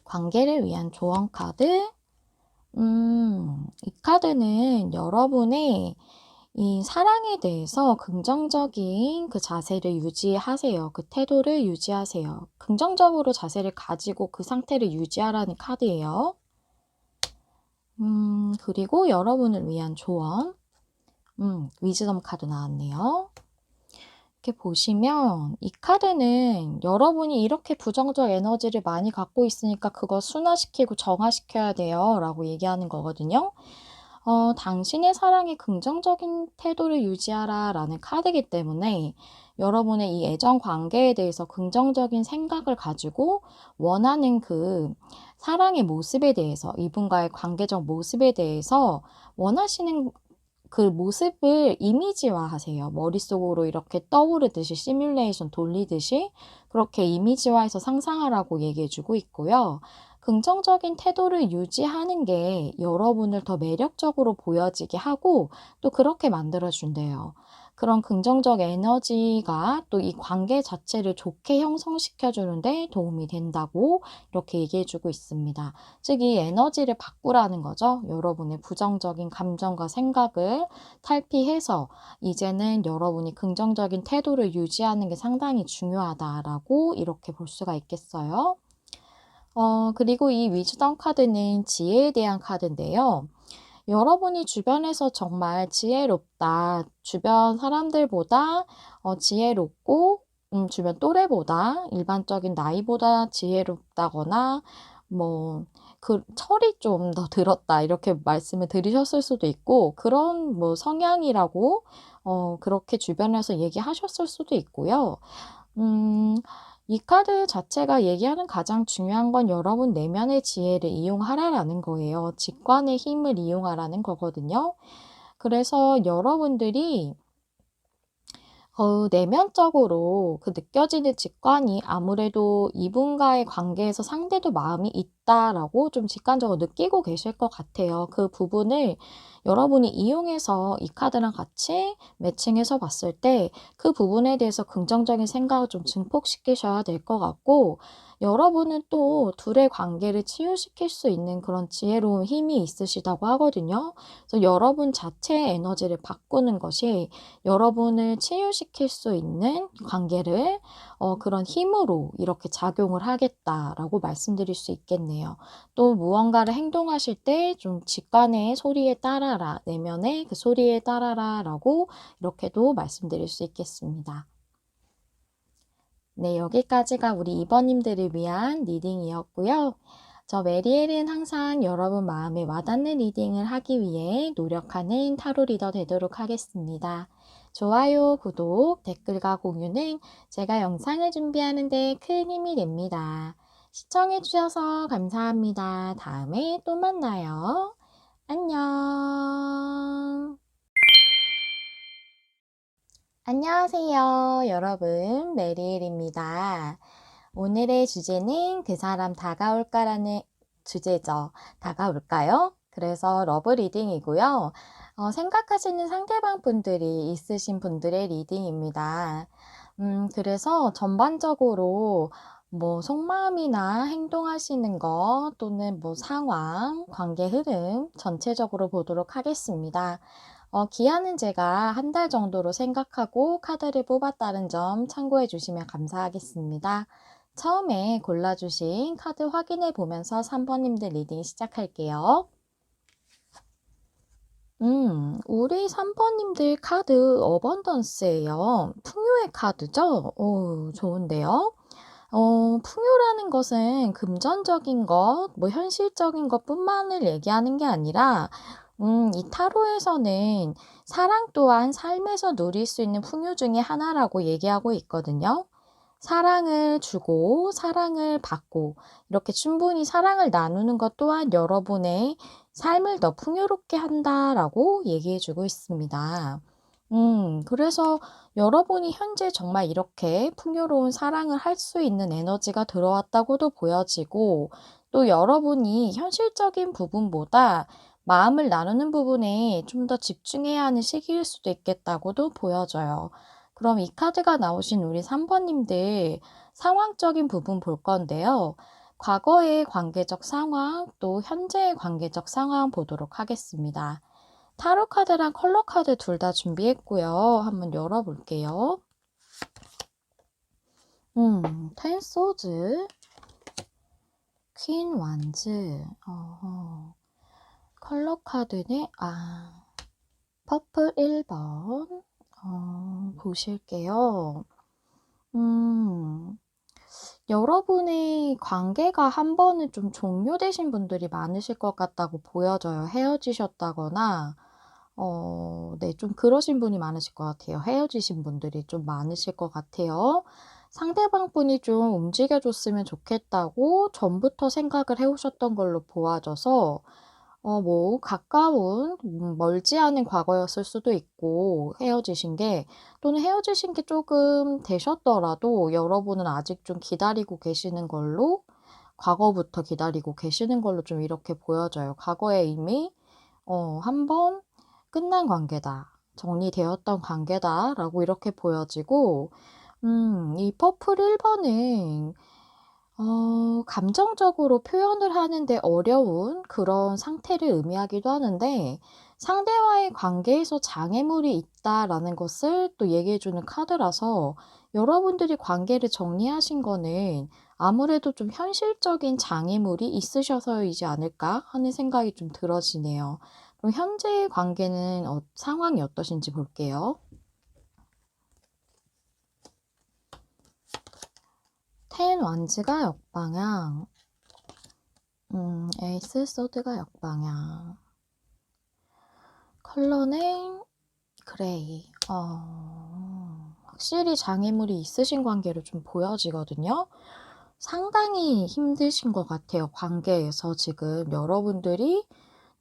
관계를 위한 조언 카드. 이 카드는 여러분의 이 사랑에 대해서 긍정적인 그 자세를 유지하세요. 그 태도를 유지하세요. 긍정적으로 자세를 가지고 그 상태를 유지하라는 카드예요. 그리고 여러분을 위한 조언. 위즈덤 카드 나왔네요. 이렇게 보시면 이 카드는 여러분이 이렇게 부정적 에너지를 많이 갖고 있으니까 그거 순화시키고 정화시켜야 돼요. 라고 얘기하는 거거든요. 당신의 사랑에 긍정적인 태도를 유지하라 라는 카드이기 때문에 여러분의 이 애정 관계에 대해서 긍정적인 생각을 가지고 원하는 그 사랑의 모습에 대해서 이분과의 관계적 모습에 대해서 원하시는 그 모습을 이미지화 하세요. 머릿속으로 이렇게 떠오르듯이 시뮬레이션 돌리듯이 그렇게 이미지화해서 상상하라고 얘기해 주고 있고요. 긍정적인 태도를 유지하는 게 여러분을 더 매력적으로 보여지게 하고 또 그렇게 만들어 준대요. 그런 긍정적 에너지가 또 이 관계 자체를 좋게 형성시켜 주는데 도움이 된다고 이렇게 얘기해 주고 있습니다. 즉 이 에너지를 바꾸라는 거죠. 여러분의 부정적인 감정과 생각을 탈피해서 이제는 여러분이 긍정적인 태도를 유지하는 게 상당히 중요하다라고 이렇게 볼 수가 있겠어요. 그리고 이 위즈덤 카드는 지혜에 대한 카드인데요. 여러분이 주변에서 정말 지혜롭다. 주변 사람들보다 지혜롭고 주변 또래보다 일반적인 나이보다 지혜롭다거나 뭐 그 철이 좀 더 들었다 이렇게 말씀을 드리셨을 수도 있고 그런 뭐 성향이라고 그렇게 주변에서 얘기하셨을 수도 있고요. 음 이 카드 자체가 얘기하는 가장 중요한 건 여러분 내면의 지혜를 이용하라라는 거예요. 직관의 힘을 이용하라는 거거든요. 그래서 여러분들이 내면적으로 그 느껴지는 직관이 아무래도 이분과의 관계에서 상대도 마음이 있다라고 좀 직관적으로 느끼고 계실 것 같아요. 그 부분을 여러분이 이용해서 이 카드랑 같이 매칭해서 봤을 때 그 부분에 대해서 긍정적인 생각을 좀 증폭시키셔야 될 것 같고, 여러분은 또 둘의 관계를 치유시킬 수 있는 그런 지혜로운 힘이 있으시다고 하거든요. 그래서 여러분 자체의 에너지를 바꾸는 것이 여러분을 치유시킬 수 있는 관계를 그런 힘으로 이렇게 작용을 하겠다라고 말씀드릴 수 있겠네요. 또 무언가를 행동하실 때 좀 직관의 소리에 따라라, 내면의 그 소리에 따라라라고 이렇게도 말씀드릴 수 있겠습니다. 네, 여기까지가 우리 2번님들을 위한 리딩이었고요. 저 메리엘은 항상 여러분 마음에 와닿는 리딩을 하기 위해 노력하는 타로 리더 되도록 하겠습니다. 좋아요, 구독, 댓글과 공유는 제가 영상을 준비하는 데 큰 힘이 됩니다. 시청해주셔서 감사합니다. 다음에 또 만나요. 안녕. 안녕하세요, 여러분. 메리엘입니다. 오늘의 주제는 그 사람 다가올까라는 주제죠. 다가올까요? 그래서 러브 리딩이고요. 생각하시는 상대방 분들이 있으신 분들의 리딩입니다. 그래서 전반적으로 뭐 속마음이나 행동하시는 거 또는 뭐 상황, 관계 흐름 전체적으로 보도록 하겠습니다. 기한은 제가 한 달 정도로 생각하고 카드를 뽑았다는 점 참고해 주시면 감사하겠습니다. 처음에 골라주신 카드 확인해 보면서 3번님들 리딩 시작할게요. 우리 3번님들 카드 어번던스예요. 풍요의 카드죠? 오, 좋은데요? 풍요라는 것은 금전적인 것, 뭐 현실적인 것뿐만을 얘기하는 게 아니라 이 타로에서는 사랑 또한 삶에서 누릴 수 있는 풍요 중에 하나라고 얘기하고 있거든요. 사랑을 주고 사랑을 받고 이렇게 충분히 사랑을 나누는 것 또한 여러분의 삶을 더 풍요롭게 한다라고 얘기해 주고 있습니다. 그래서 여러분이 현재 정말 이렇게 풍요로운 사랑을 할 수 있는 에너지가 들어왔다고도 보여지고, 또 여러분이 현실적인 부분보다 마음을 나누는 부분에 좀 더 집중해야 하는 시기일 수도 있겠다고도 보여져요. 그럼 이 카드가 나오신 우리 3번님들 상황적인 부분 볼 건데요. 과거의 관계적 상황, 또 현재의 관계적 상황 보도록 하겠습니다. 타로 카드랑 컬러 카드 둘 다 준비했고요. 한번 열어볼게요. 텐 소즈, 퀸 완즈, 컬러 카드는 퍼플 1번 보실게요. 여러분의 관계가 한 번은 좀 종료되신 분들이 많으실 것 같다고 보여져요. 헤어지셨다거나 네, 좀 그러신 분이 많으실 것 같아요. 헤어지신 분들이 좀 많으실 것 같아요. 상대방 분이 좀 움직여줬으면 좋겠다고 전부터 생각을 해오셨던 걸로 보아져서 뭐 가까운 멀지 않은 과거였을 수도 있고 헤어지신 게, 또는 헤어지신 게 조금 되셨더라도 여러분은 아직 좀 기다리고 계시는 걸로, 과거부터 기다리고 계시는 걸로 좀 이렇게 보여져요. 과거에 이미 한 번 끝난 관계다, 정리되었던 관계다라고 이렇게 보여지고, 이 퍼플 1번은 감정적으로 표현을 하는데 어려운 그런 상태를 의미하기도 하는데, 상대와의 관계에서 장애물이 있다라는 것을 또 얘기해 주는 카드라서 여러분들이 관계를 정리하신 거는 아무래도 좀 현실적인 장애물이 있으셔서이지 않을까 하는 생각이 좀 들어지네요. 그럼 현재의 관계는 상황이 어떠신지 볼게요. 텐 완즈가 역방향, 에이스 소드가 역방향, 컬러는 그레이. 확실히 장애물이 있으신 관계로 좀 보여지거든요. 상당히 힘드신 것 같아요. 관계에서 지금 여러분들이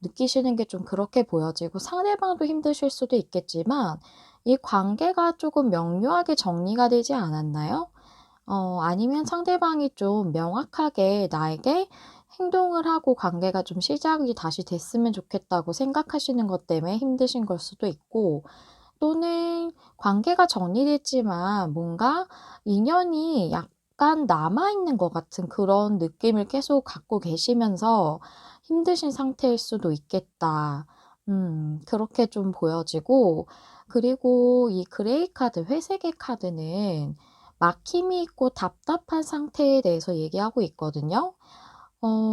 느끼시는 게 좀 그렇게 보여지고, 상대방도 힘드실 수도 있겠지만 이 관계가 조금 명료하게 정리가 되지 않았나요? 아니면 상대방이 좀 명확하게 나에게 행동을 하고 관계가 좀 시작이 다시 됐으면 좋겠다고 생각하시는 것 때문에 힘드신 걸 수도 있고, 또는 관계가 정리됐지만 뭔가 인연이 약간 남아있는 것 같은 그런 느낌을 계속 갖고 계시면서 힘드신 상태일 수도 있겠다. 그렇게 좀 보여지고, 그리고 이 그레이 카드, 회색의 카드는 막힘이 있고 답답한 상태에 대해서 얘기하고 있거든요.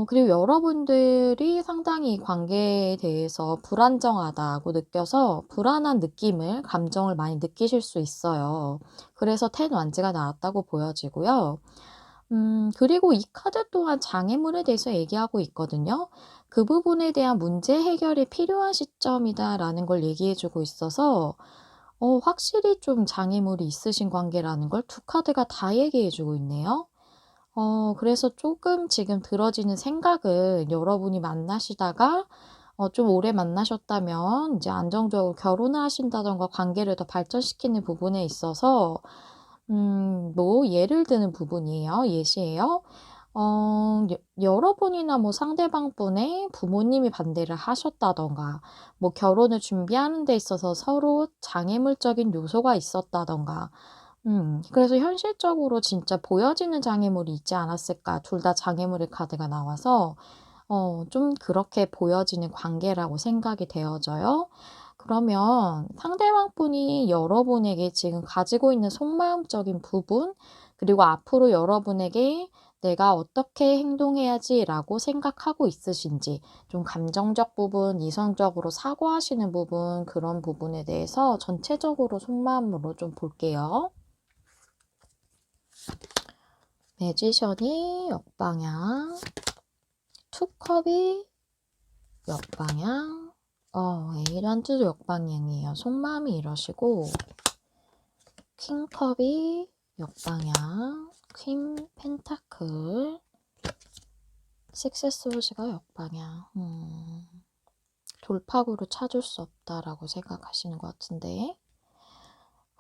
그리고 여러분들이 상당히 이 관계에 대해서 불안정하다고 느껴서 불안한 느낌을, 감정을 많이 느끼실 수 있어요. 그래서 텐 완즈가 나왔다고 보여지고요. 그리고 이 카드 또한 장애물에 대해서 얘기하고 있거든요. 그 부분에 대한 문제 해결이 필요한 시점이다라는 걸 얘기해 주고 있어서 확실히 좀 장애물이 있으신 관계라는 걸 두 카드가 다 얘기해 주고 있네요. 그래서 조금 지금 들어지는 생각은, 여러분이 만나시다가 좀 오래 만나셨다면 이제 안정적으로 결혼을 하신다든가 관계를 더 발전시키는 부분에 있어서 뭐 예를 드는 부분이에요. 예시예요. 여러분이나 뭐 상대방 분의 부모님이 반대를 하셨다든가, 뭐 결혼을 준비하는 데 있어서 서로 장애물적인 요소가 있었다든가, 그래서 현실적으로 진짜 보여지는 장애물이 있지 않았을까. 둘 다 장애물의 카드가 나와서 좀 그렇게 보여지는 관계라고 생각이 되어져요. 그러면 상대방 분이 여러분에게 지금 가지고 있는 속마음적인 부분, 그리고 앞으로 여러분에게 '내가 어떻게 행동해야지.'라고 생각하고 있으신지, 좀 감정적 부분, 이성적으로 사고하시는 부분, 그런 부분에 대해서 전체적으로 속마음으로 좀 볼게요. 매지션이 역방향, 투컵이 역방향, 에이런트도 역방향이에요. 속마음이 이러시고, 킹컵이 역방향, 퀸 펜타클, 식스 소즈가 역방향. 돌파구를 찾을 수 없다라고 생각하시는 것 같은데,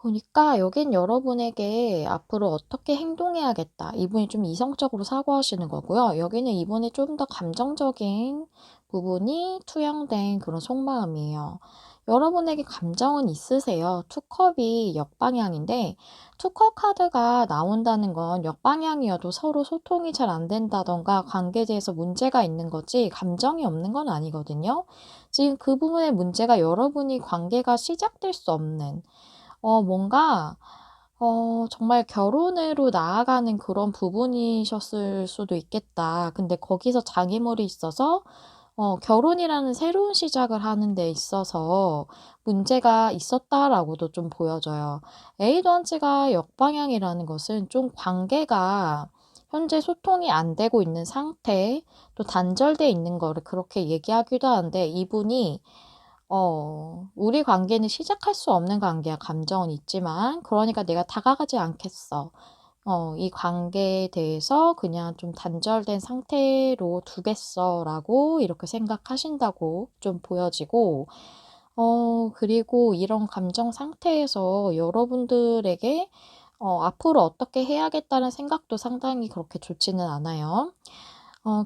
보니까 여긴 여러분에게 앞으로 어떻게 행동해야겠다, 이분이 좀 이성적으로 사고하시는 거고요. 여기는 이분이 좀 더 감정적인 부분이 투영된 그런 속마음이에요. 여러분에게 감정은 있으세요. 투컵이 역방향인데, 투컵 카드가 나온다는 건 역방향이어도 서로 소통이 잘 안 된다던가 관계에서 문제가 있는 거지 감정이 없는 건 아니거든요. 지금 그 부분의 문제가 여러분이 관계가 시작될 수 없는, 뭔가 정말 결혼으로 나아가는 그런 부분이셨을 수도 있겠다. 근데 거기서 장애물이 있어서 결혼이라는 새로운 시작을 하는 데 있어서 문제가 있었다라고도 좀 보여져요. 에이던즈가 역방향이라는 것은 좀 관계가 현재 소통이 안 되고 있는 상태, 또 단절돼 있는 거를 그렇게 얘기하기도 하는데, 이분이 우리 관계는 시작할 수 없는 관계야. 감정은 있지만. 그러니까 내가 다가가지 않겠어. 이 관계에 대해서 그냥 좀 단절된 상태로 두겠어라고 이렇게 생각하신다고 좀 보여지고, 그리고 이런 감정 상태에서 여러분들에게 앞으로 어떻게 해야겠다는 생각도 상당히 그렇게 좋지는 않아요.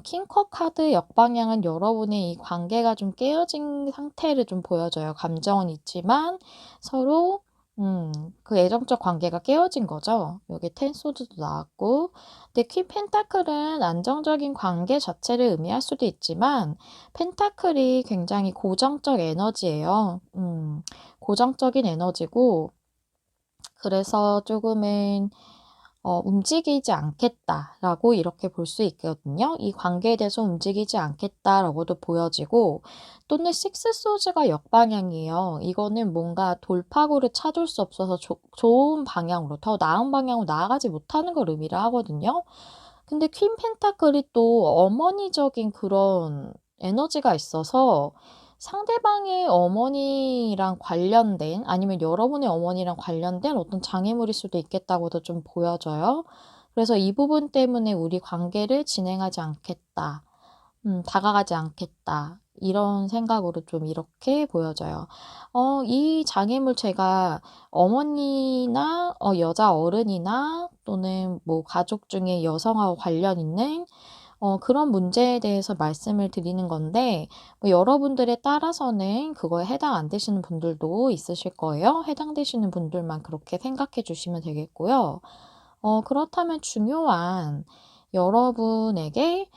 킹컵 카드 역방향은 여러분의 이 관계가 좀 깨어진 상태를 좀 보여줘요. 감정은 있지만 서로 그 애정적 관계가 깨어진 거죠. 여기 텐 소드도 나왔고. 근데 퀸 펜타클은 안정적인 관계 자체를 의미할 수도 있지만, 펜타클이 굉장히 고정적 에너지예요. 고정적인 에너지고, 그래서 조금은 움직이지 않겠다라고 이렇게 볼 수 있거든요. 이 관계에 대해서 움직이지 않겠다라고도 보여지고, 또는 식스 소즈가 역방향이에요. 이거는 뭔가 돌파구를 찾을 수 없어서 좋은 방향으로, 더 나은 방향으로 나아가지 못하는 걸 의미를 하거든요. 근데 퀸 펜타클이 또 어머니적인 그런 에너지가 있어서 상대방의 어머니랑 관련된, 아니면 여러분의 어머니랑 관련된 어떤 장애물일 수도 있겠다고도 좀 보여져요. 그래서 이 부분 때문에 우리 관계를 진행하지 않겠다, 다가가지 않겠다, 이런 생각으로 좀 이렇게 보여져요. 이 장애물, 제가 어머니나 여자 어른이나 또는 뭐 가족 중에 여성하고 관련 있는 그런 문제에 대해서 말씀을 드리는 건데 뭐 여러분들에 따라서는 그거에 해당 안 되시는 분들도 있으실 거예요. 해당되시는 분들만 그렇게 생각해 주시면 되겠고요. 그렇다면 중요한 여러분에게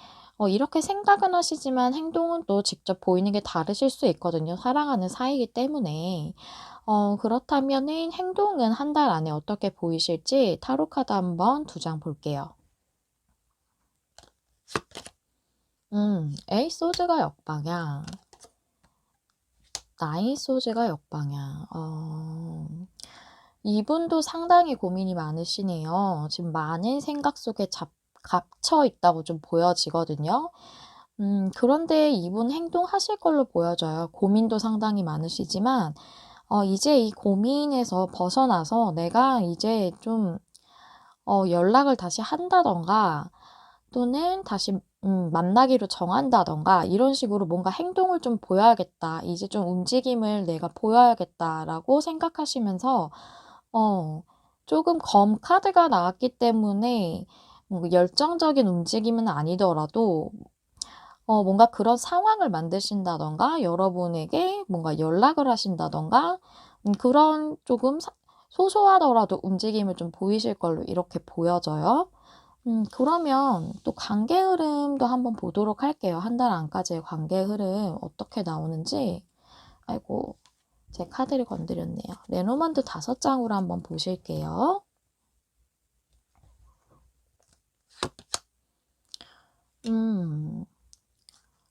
이렇게 생각은 하시지만 행동은 또 직접 보이는 게 다르실 수 있거든요. 사랑하는 사이이기 때문에. 그렇다면은 행동은 한 달 안에 어떻게 보이실지 타로 카드 한번 두 장 볼게요. 에이스 소드가 역방향, 나인 소드가 역방향. 이분도 상당히 고민이 많으시네요. 지금 많은 생각 속에 갇혀 있다고 좀 보여지거든요. 그런데 이분 행동하실 걸로 보여져요. 고민도 상당히 많으시지만 이제 이 고민에서 벗어나서 내가 이제 좀 연락을 다시 한다든가 또는 다시 만나기로 정한다든가 이런 식으로 뭔가 행동을 좀 보여야겠다. 이제 좀 움직임을 내가 보여야겠다라고 생각하시면서 조금 검 카드가 나왔기 때문에 뭔가 열정적인 움직임은 아니더라도 뭔가 그런 상황을 만드신다든가 여러분에게 뭔가 연락을 하신다든가 그런 조금 소소하더라도 움직임을 좀 보이실 걸로 이렇게 보여져요. 그러면 또 관계 흐름도 한번 보도록 할게요. 한 달 안까지의 관계 흐름 어떻게 나오는지. 아이고, 제 카드를 건드렸네요. 레노만드 5장으로 한번 보실게요.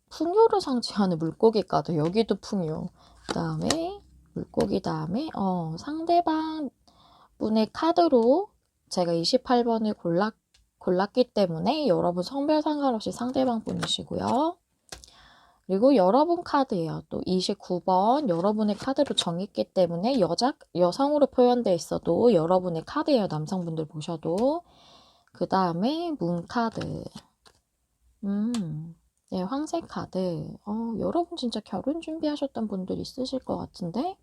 풍요를 상징하는 물고기 카드. 여기도 풍요. 그 다음에 물고기 다음에 상대방 분의 카드로 제가 28번을 골랐기 때문에 여러분 성별 상관없이 상대방 분이시고요. 그리고 여러분 카드예요. 또 29번 여러분의 카드로 정했기 때문에 여성으로 표현되어 있어도 여러분의 카드예요. 남성분들 보셔도. 그 다음에 문 카드. 네, 황색 카드. 여러분 진짜 결혼 준비하셨던 분들 있으실 것 같은데?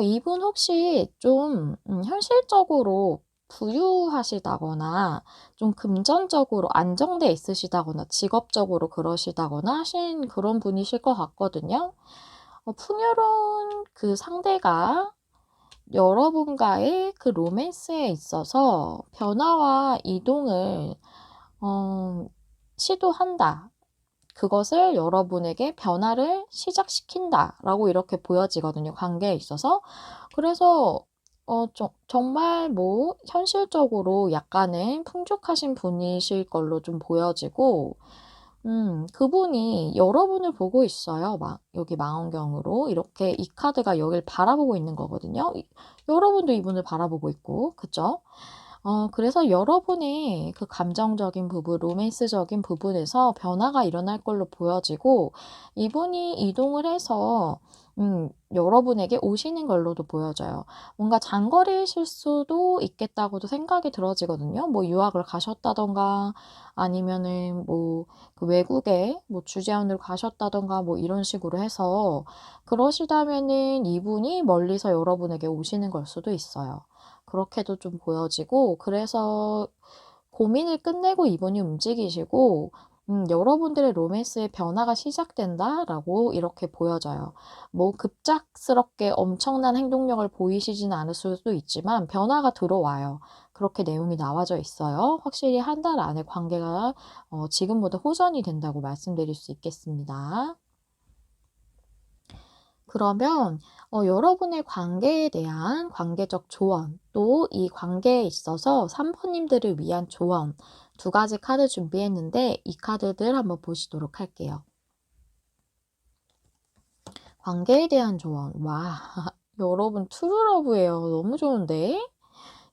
이분 혹시 좀 현실적으로 부유하시다거나 좀 금전적으로 안정돼 있으시다거나 직업적으로 그러시다거나 하신 그런 분이실 것 같거든요. 풍요로운 그 상대가 여러분과의 그 로맨스에 있어서 변화와 이동을 시도한다. 그것을 여러분에게 변화를 시작시킨다라고 이렇게 보여지거든요. 관계에 있어서. 그래서 정말 뭐 현실적으로 약간은 풍족하신 분이실 걸로 좀 보여지고 그분이 여러분을 보고 있어요. 여기 망원경으로 이렇게 이 카드가 여길 바라보고 있는 거거든요. 여러분도 이분을 바라보고 있고, 그죠? 그래서 여러분의 그 감정적인 부분, 로맨스적인 부분에서 변화가 일어날 걸로 보여지고, 이분이 이동을 해서, 여러분에게 오시는 걸로도 보여져요. 뭔가 장거리이실 수도 있겠다고도 생각이 들어지거든요. 뭐 유학을 가셨다던가, 아니면은 뭐 그 외국에 뭐 주재원으로 가셨다던가 뭐 이런 식으로 해서, 그러시다면은 이분이 멀리서 여러분에게 오시는 걸 수도 있어요. 그렇게도 좀 보여지고 그래서 고민을 끝내고 이분이 움직이시고 여러분들의 로맨스의 변화가 시작된다라고 이렇게 보여져요. 뭐 급작스럽게 엄청난 행동력을 보이시지는 않을 수도 있지만 변화가 들어와요. 그렇게 내용이 나와져 있어요. 확실히 한 달 안에 관계가 지금보다 호전이 된다고 말씀드릴 수 있겠습니다. 그러면 여러분의 관계에 대한 관계적 조언, 또 이 관계에 있어서 3번님들을 위한 조언 2가지 카드 준비했는데 이 카드들 한번 보시도록 할게요. 관계에 대한 조언. 와, 여러분 트루러브예요. 너무 좋은데?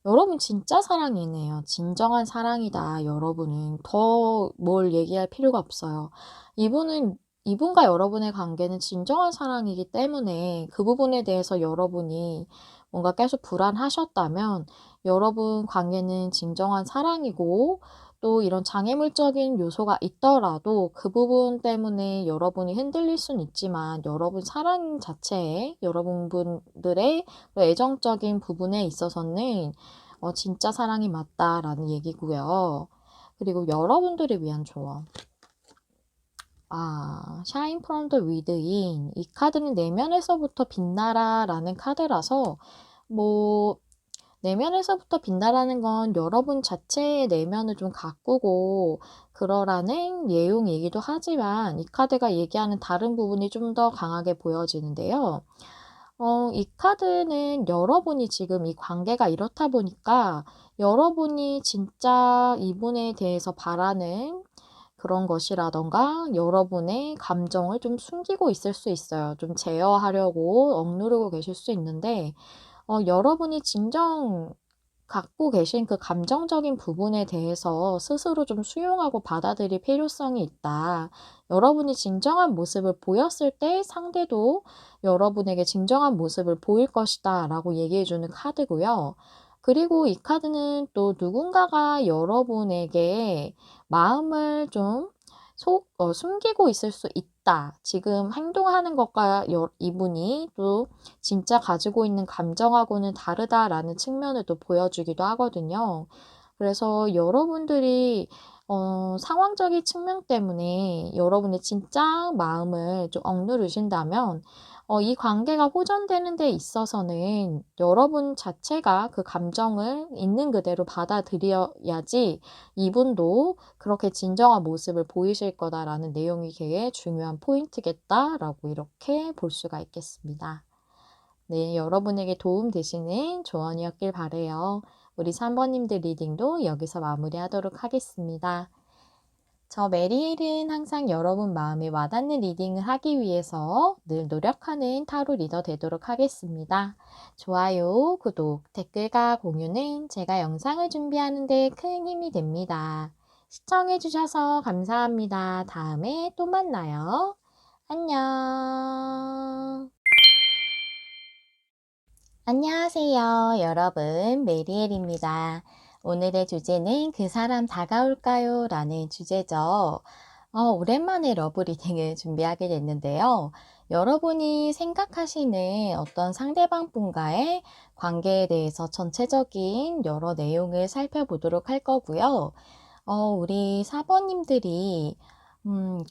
여러분 진짜 사랑이네요. 진정한 사랑이다. 여러분은 더 뭘 얘기할 필요가 없어요. 이분과 여러분의 관계는 진정한 사랑이기 때문에 그 부분에 대해서 여러분이 뭔가 계속 불안하셨다면 여러분 관계는 진정한 사랑이고 또 이런 장애물적인 요소가 있더라도 그 부분 때문에 여러분이 흔들릴 순 있지만 여러분 사랑 자체에 여러분들의 애정적인 부분에 있어서는 진짜 사랑이 맞다라는 얘기고요. 그리고 여러분들을 위한 조언. Shine from the within. 이 카드는 내면에서부터 빛나라 라는 카드라서, 뭐, 내면에서부터 빛나라는 건 여러분 자체의 내면을 좀 가꾸고 그러라는 내용이기도 하지만, 이 카드가 얘기하는 다른 부분이 좀 더 강하게 보여지는데요. 이 카드는 여러분이 지금 이 관계가 이렇다 보니까 여러분이 진짜 이분에 대해서 바라는 그런 것이라던가 여러분의 감정을 좀 숨기고 있을 수 있어요. 좀 제어하려고 억누르고 계실 수 있는데, 여러분이 진정 갖고 계신 그 감정적인 부분에 대해서 스스로 좀 수용하고 받아들일 필요성이 있다. 여러분이 진정한 모습을 보였을 때 상대도 여러분에게 진정한 모습을 보일 것이다 라고 얘기해주는 카드고요. 그리고 이 카드는 또 누군가가 여러분에게 마음을 좀 숨기고 있을 수 있다. 지금 행동하는 것과 이분이 또 진짜 가지고 있는 감정하고는 다르다라는 측면을 또 보여주기도 하거든요. 그래서 여러분들이 상황적인 측면 때문에 여러분의 진짜 마음을 좀 억누르신다면 이 관계가 호전되는 데 있어서는 여러분 자체가 그 감정을 있는 그대로 받아들여야지 이분도 그렇게 진정한 모습을 보이실 거다라는 내용이 되게 중요한 포인트겠다라고 이렇게 볼 수가 있겠습니다. 네, 여러분에게 도움 되시는 조언이었길 바래요. 우리 3번님들 리딩도 여기서 마무리하도록 하겠습니다. 저 메리엘은 항상 여러분 마음에 와닿는 리딩을 하기 위해서 늘 노력하는 타로 리더 되도록 하겠습니다. 좋아요, 구독, 댓글과 공유는 제가 영상을 준비하는 데 큰 힘이 됩니다. 시청해주셔서 감사합니다. 다음에 또 만나요. 안녕. 안녕하세요, 여러분. 메리엘입니다. 오늘의 주제는 그 사람 다가올까요? 라는 주제죠. 오랜만에 러브 리딩을 준비하게 됐는데요. 여러분이 생각하시는 어떤 상대방 분과의 관계에 대해서 전체적인 여러 내용을 살펴보도록 할 거고요. 우리 사번님들이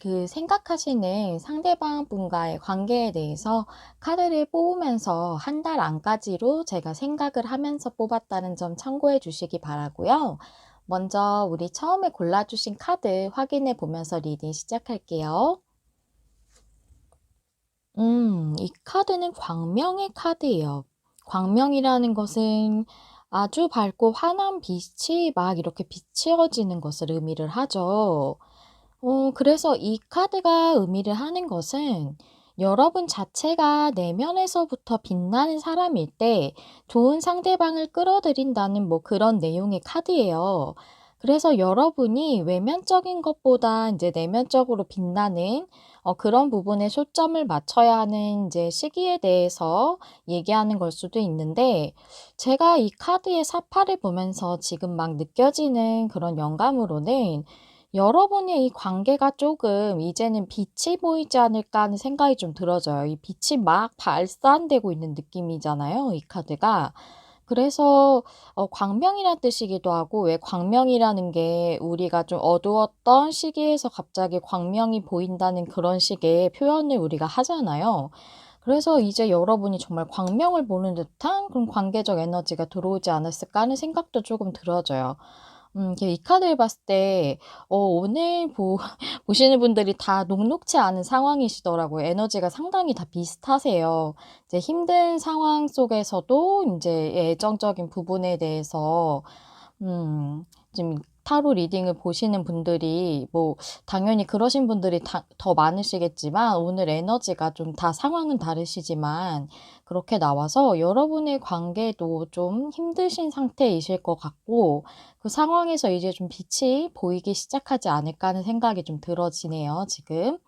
그 생각하시는 상대방 분과의 관계에 대해서 카드를 뽑으면서 한 달 안까지로 제가 생각을 하면서 뽑았다는 점 참고해 주시기 바라고요. 먼저 우리 처음에 골라주신 카드 확인해 보면서 리딩 시작할게요. 이 카드는 광명의 카드예요. 광명이라는 것은 아주 밝고 환한 빛이 막 이렇게 비치어지는 것을 의미를 하죠. 그래서 이 카드가 의미를 하는 것은 여러분 자체가 내면에서부터 빛나는 사람일 때 좋은 상대방을 끌어들인다는 뭐 그런 내용의 카드예요. 그래서 여러분이 외면적인 것보다 이제 내면적으로 빛나는 그런 부분에 초점을 맞춰야 하는 이제 시기에 대해서 얘기하는 걸 수도 있는데, 제가 이 카드의 사파를 보면서 지금 막 느껴지는 그런 영감으로는 여러분의 이 관계가 조금 이제는 빛이 보이지 않을까 하는 생각이 좀 들어져요. 이 빛이 막 발산되고 있는 느낌이잖아요, 이 카드가. 그래서 광명이란 뜻이기도 하고, 왜 광명이라는 게 우리가 좀 어두웠던 시기에서 갑자기 광명이 보인다는 그런 식의 표현을 우리가 하잖아요. 그래서 이제 여러분이 정말 광명을 보는 듯한 그런 관계적 에너지가 들어오지 않았을까 하는 생각도 조금 들어져요. 이 카드를 봤을 때 오늘 보시는 분들이 다 녹록치 않은 상황이시더라고요. 에너지가 상당히 다 비슷하세요. 이제 힘든 상황 속에서도 인제 애정적인 부분에 대해서 지금 타로 리딩을 보시는 분들이 뭐 당연히 그러신 분들이 더 많으시겠지만, 오늘 에너지가 좀 다 상황은 다르시지만 그렇게 나와서 여러분의 관계도 좀 힘드신 상태이실 것 같고, 그 상황에서 이제 좀 빛이 보이기 시작하지 않을까 하는 생각이 좀 들어지네요, 지금.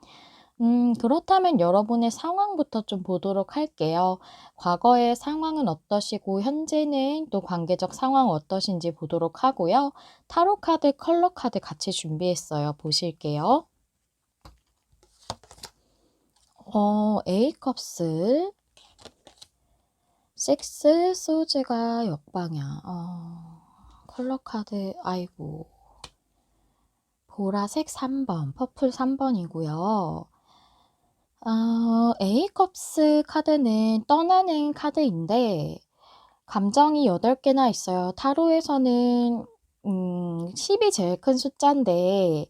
그렇다면 여러분의 상황부터 좀 보도록 할게요. 과거의 상황은 어떠시고 현재는 또 관계적 상황 어떠신지 보도록 하고요. 타로 카드, 컬러 카드 같이 준비했어요. 보실게요. 에이컵스, 식스, 소즈가 역방향. 컬러 카드, 아이고. 보라색 3번, 퍼플 3번이고요. A컵스 카드는 떠나는 카드인데 감정이 8개나 있어요. 타로에서는 10이 제일 큰 숫자인데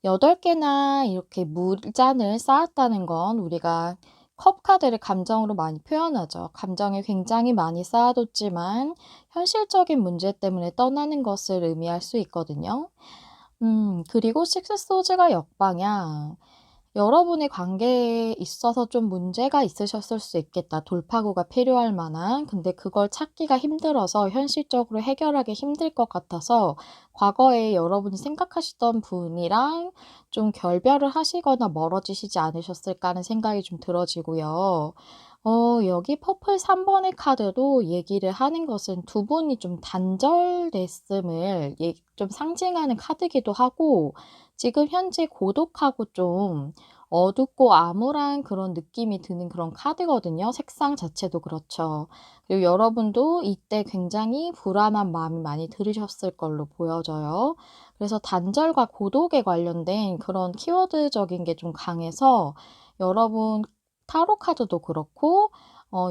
8개나 이렇게 물잔을 쌓았다는 건 우리가 컵 카드를 감정으로 많이 표현하죠. 감정을 굉장히 많이 쌓아뒀지만 현실적인 문제 때문에 떠나는 것을 의미할 수 있거든요. 그리고 식스 소즈가 역방향. 여러분의 관계에 있어서 좀 문제가 있으셨을 수 있겠다. 돌파구가 필요할 만한. 근데 그걸 찾기가 힘들어서 현실적으로 해결하기 힘들 것 같아서 과거에 여러분이 생각하시던 분이랑 좀 결별을 하시거나 멀어지시지 않으셨을까 하는 생각이 좀 들어지고요. 여기 퍼플 3번의 카드도 얘기를 하는 것은 두 분이 좀 단절됐음을 좀 상징하는 카드기도 하고 지금 현재 고독하고 좀 어둡고 암울한 그런 느낌이 드는 그런 카드거든요. 색상 자체도 그렇죠. 그리고 여러분도 이때 굉장히 불안한 마음이 많이 들으셨을 걸로 보여져요. 그래서 단절과 고독에 관련된 그런 키워드적인 게 좀 강해서 여러분 타로 카드도 그렇고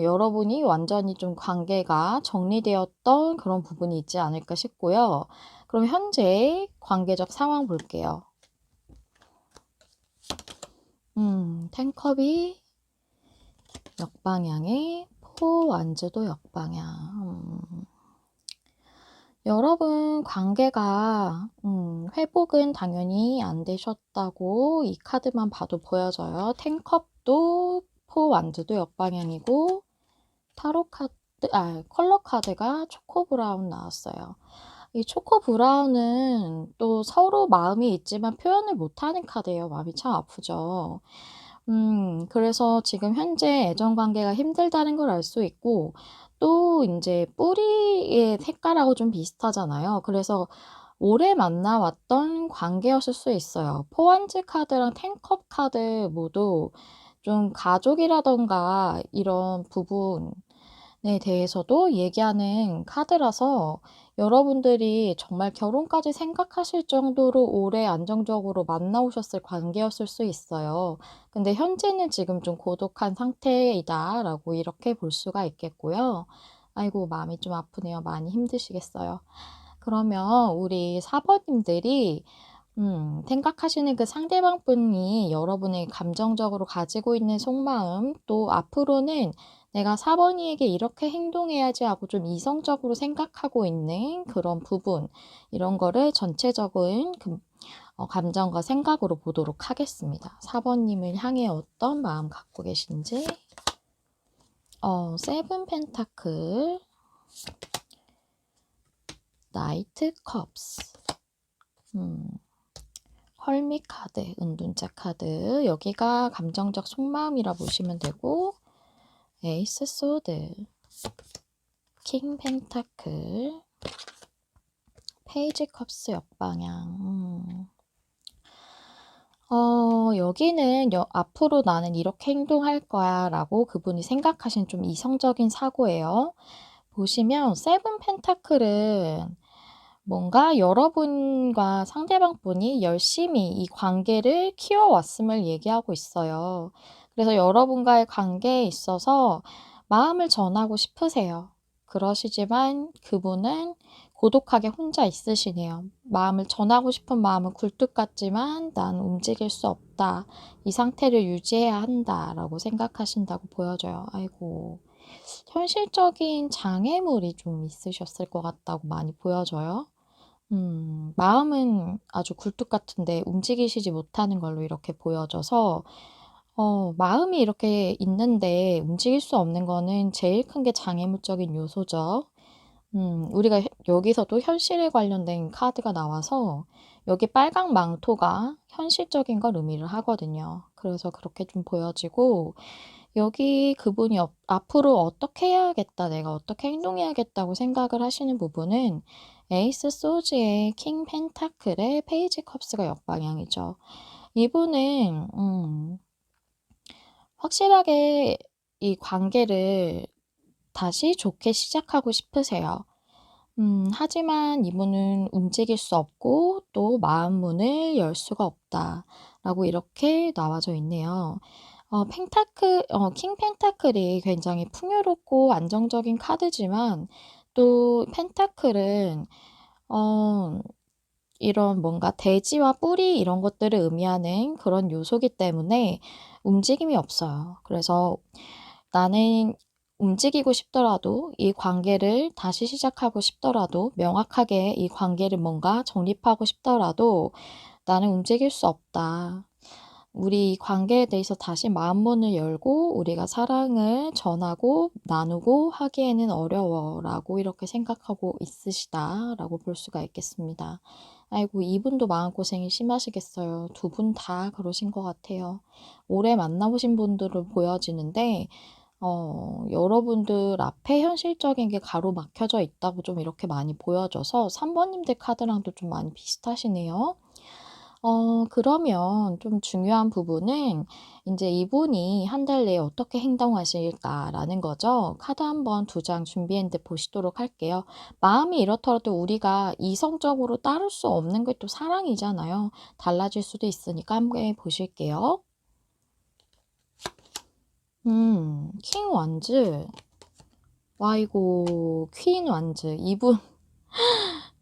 여러분이 완전히 좀 관계가 정리되었던 그런 부분이 있지 않을까 싶고요. 그럼 현재 관계적 상황 볼게요. 텐컵이 역방향에 포 완즈도 역방향. 여러분 관계가 회복은 당연히 안 되셨다고 이 카드만 봐도 보여져요. 텐컵도 포 완즈도 역방향이고 타로 카드, 컬러 카드가 초코 브라운 나왔어요. 이 초코 브라운은 또 서로 마음이 있지만 표현을 못하는 카드예요. 마음이 참 아프죠. 그래서 지금 현재 애정 관계가 힘들다는 걸 알 수 있고 또 인제 뿌리의 색깔하고 좀 비슷하잖아요. 그래서 오래 만나왔던 관계였을 수 있어요. 포완즈 카드랑 텐컵 카드 모두 좀 가족이라든가 이런 부분에 대해서도 얘기하는 카드라서 여러분들이 정말 결혼까지 생각하실 정도로 오래 안정적으로 만나오셨을 관계였을 수 있어요. 근데 현재는 지금 좀 고독한 상태이다라고 이렇게 볼 수가 있겠고요. 아이고 마음이 좀 아프네요. 많이 힘드시겠어요. 그러면 우리 4번님들이 생각하시는 그 상대방 분이 여러분의 감정적으로 가지고 있는 속마음, 또 앞으로는 내가 4번이에게 이렇게 행동해야지 하고 좀 이성적으로 생각하고 있는 그런 부분, 이런 거를 전체적인 감정과 생각으로 보도록 하겠습니다. 4번님을 향해 어떤 마음 갖고 계신지. 세븐 펜타클, 나이트 컵스, 헐밋 카드, 은둔자 카드. 여기가 감정적 속마음이라 보시면 되고, 에이스 소드, 킹 펜타클, 페이지 컵스 역방향. 여기는 앞으로 나는 이렇게 행동할 거야 라고 그분이 생각하신 좀 이성적인 사고예요. 보시면 세븐 펜타클은 뭔가 여러분과 상대방 분이 열심히 이 관계를 키워왔음을 얘기하고 있어요. 그래서 여러분과의 관계에 있어서 마음을 전하고 싶으세요. 그러시지만 그분은 고독하게 혼자 있으시네요. 마음을 전하고 싶은 마음은 굴뚝 같지만 난 움직일 수 없다. 이 상태를 유지해야 한다라고 생각하신다고 보여져요. 아이고. 현실적인 장애물이 좀 있으셨을 것 같다고 많이 보여져요. 마음은 아주 굴뚝 같은데 움직이시지 못하는 걸로 이렇게 보여져서 마음이 이렇게 있는데 움직일 수 없는 거는 제일 큰 게 장애물적인 요소죠. 우리가 여기서도 현실에 관련된 카드가 나와서 여기 빨강 망토가 현실적인 걸 의미를 하거든요. 그래서 그렇게 좀 보여지고 여기 그분이 앞으로 어떻게 해야겠다, 내가 어떻게 행동해야겠다고 생각을 하시는 부분은 에이스 소즈의 킹 펜타클의 페이지 컵스가 역방향이죠. 이분은 확실하게 이 관계를 다시 좋게 시작하고 싶으세요. 하지만 이분은 움직일 수 없고 또 마음 문을 열 수가 없다라고 이렇게 나와져 있네요. 킹 펜타클이 굉장히 풍요롭고 안정적인 카드지만 또 펜타클은 어 이런 뭔가 대지와 뿌리 이런 것들을 의미하는 그런 요소기 때문에 움직임이 없어요. 그래서 나는 움직이고 싶더라도 이 관계를 다시 시작하고 싶더라도 명확하게 이 관계를 뭔가 정립하고 싶더라도 나는 움직일 수 없다. 우리 이 관계에 대해서 다시 마음문을 열고 우리가 사랑을 전하고 나누고 하기에는 어려워라고 이렇게 생각하고 있으시다라고 볼 수가 있겠습니다. 아이고, 이분도 마음고생이 심하시겠어요. 두 분 다 그러신 것 같아요. 오래 만나보신 분들로 보여지는데 여러분들 앞에 현실적인 게 가로막혀져 있다고 좀 이렇게 많이 보여져서 3 번님들 카드랑도 좀 많이 비슷하시네요. 그러면 좀 중요한 부분은 이제 이분이 한 달 내에 어떻게 행동하실까라는 거죠. 카드 한번 2장 준비했는데 보시도록 할게요. 마음이 이렇더라도 우리가 이성적으로 따를 수 없는 게 또 사랑이잖아요. 달라질 수도 있으니까 함께 보실게요. 킹 완즈. 아이고, 퀸 완즈. 이분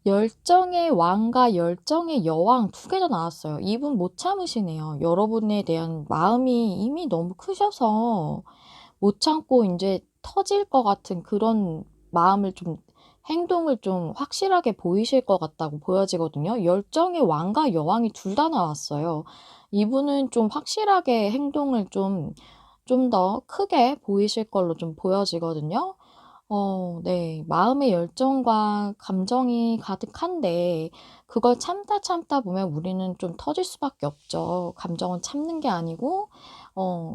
열정의 왕과 열정의 여왕 2개 다 나왔어요. 이분 못 참으시네요. 여러분에 대한 마음이 이미 너무 크셔서 못 참고 이제 터질 것 같은 그런 마음을 좀 행동을 좀 확실하게 보이실 것 같다고 보여지거든요. 열정의 왕과 여왕이 둘 다 나왔어요. 이분은 좀 확실하게 행동을 좀 더 크게 보이실 걸로 좀 보여지거든요. 네. 마음의 열정과 감정이 가득한데 그걸 참다 보면 우리는 좀 터질 수밖에 없죠. 감정은 참는 게 아니고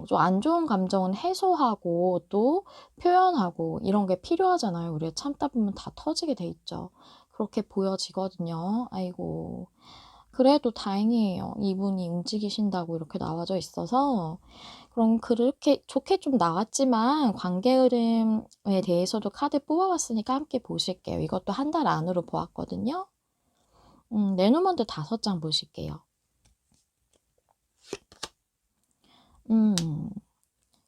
좀 안 좋은 감정은 해소하고 또 표현하고 이런 게 필요하잖아요. 우리가 참다 보면 다 터지게 돼 있죠. 그렇게 보여지거든요. 아이고. 그래도 다행이에요. 이분이 움직이신다고 이렇게 나와져 있어서. 그럼 그렇게 좋게 좀 나왔지만 관계 흐름에 대해서도 카드 뽑아 봤으니까 함께 보실게요. 이것도 한 달 안으로 보았거든요. 레노먼드 5장 보실게요. 음.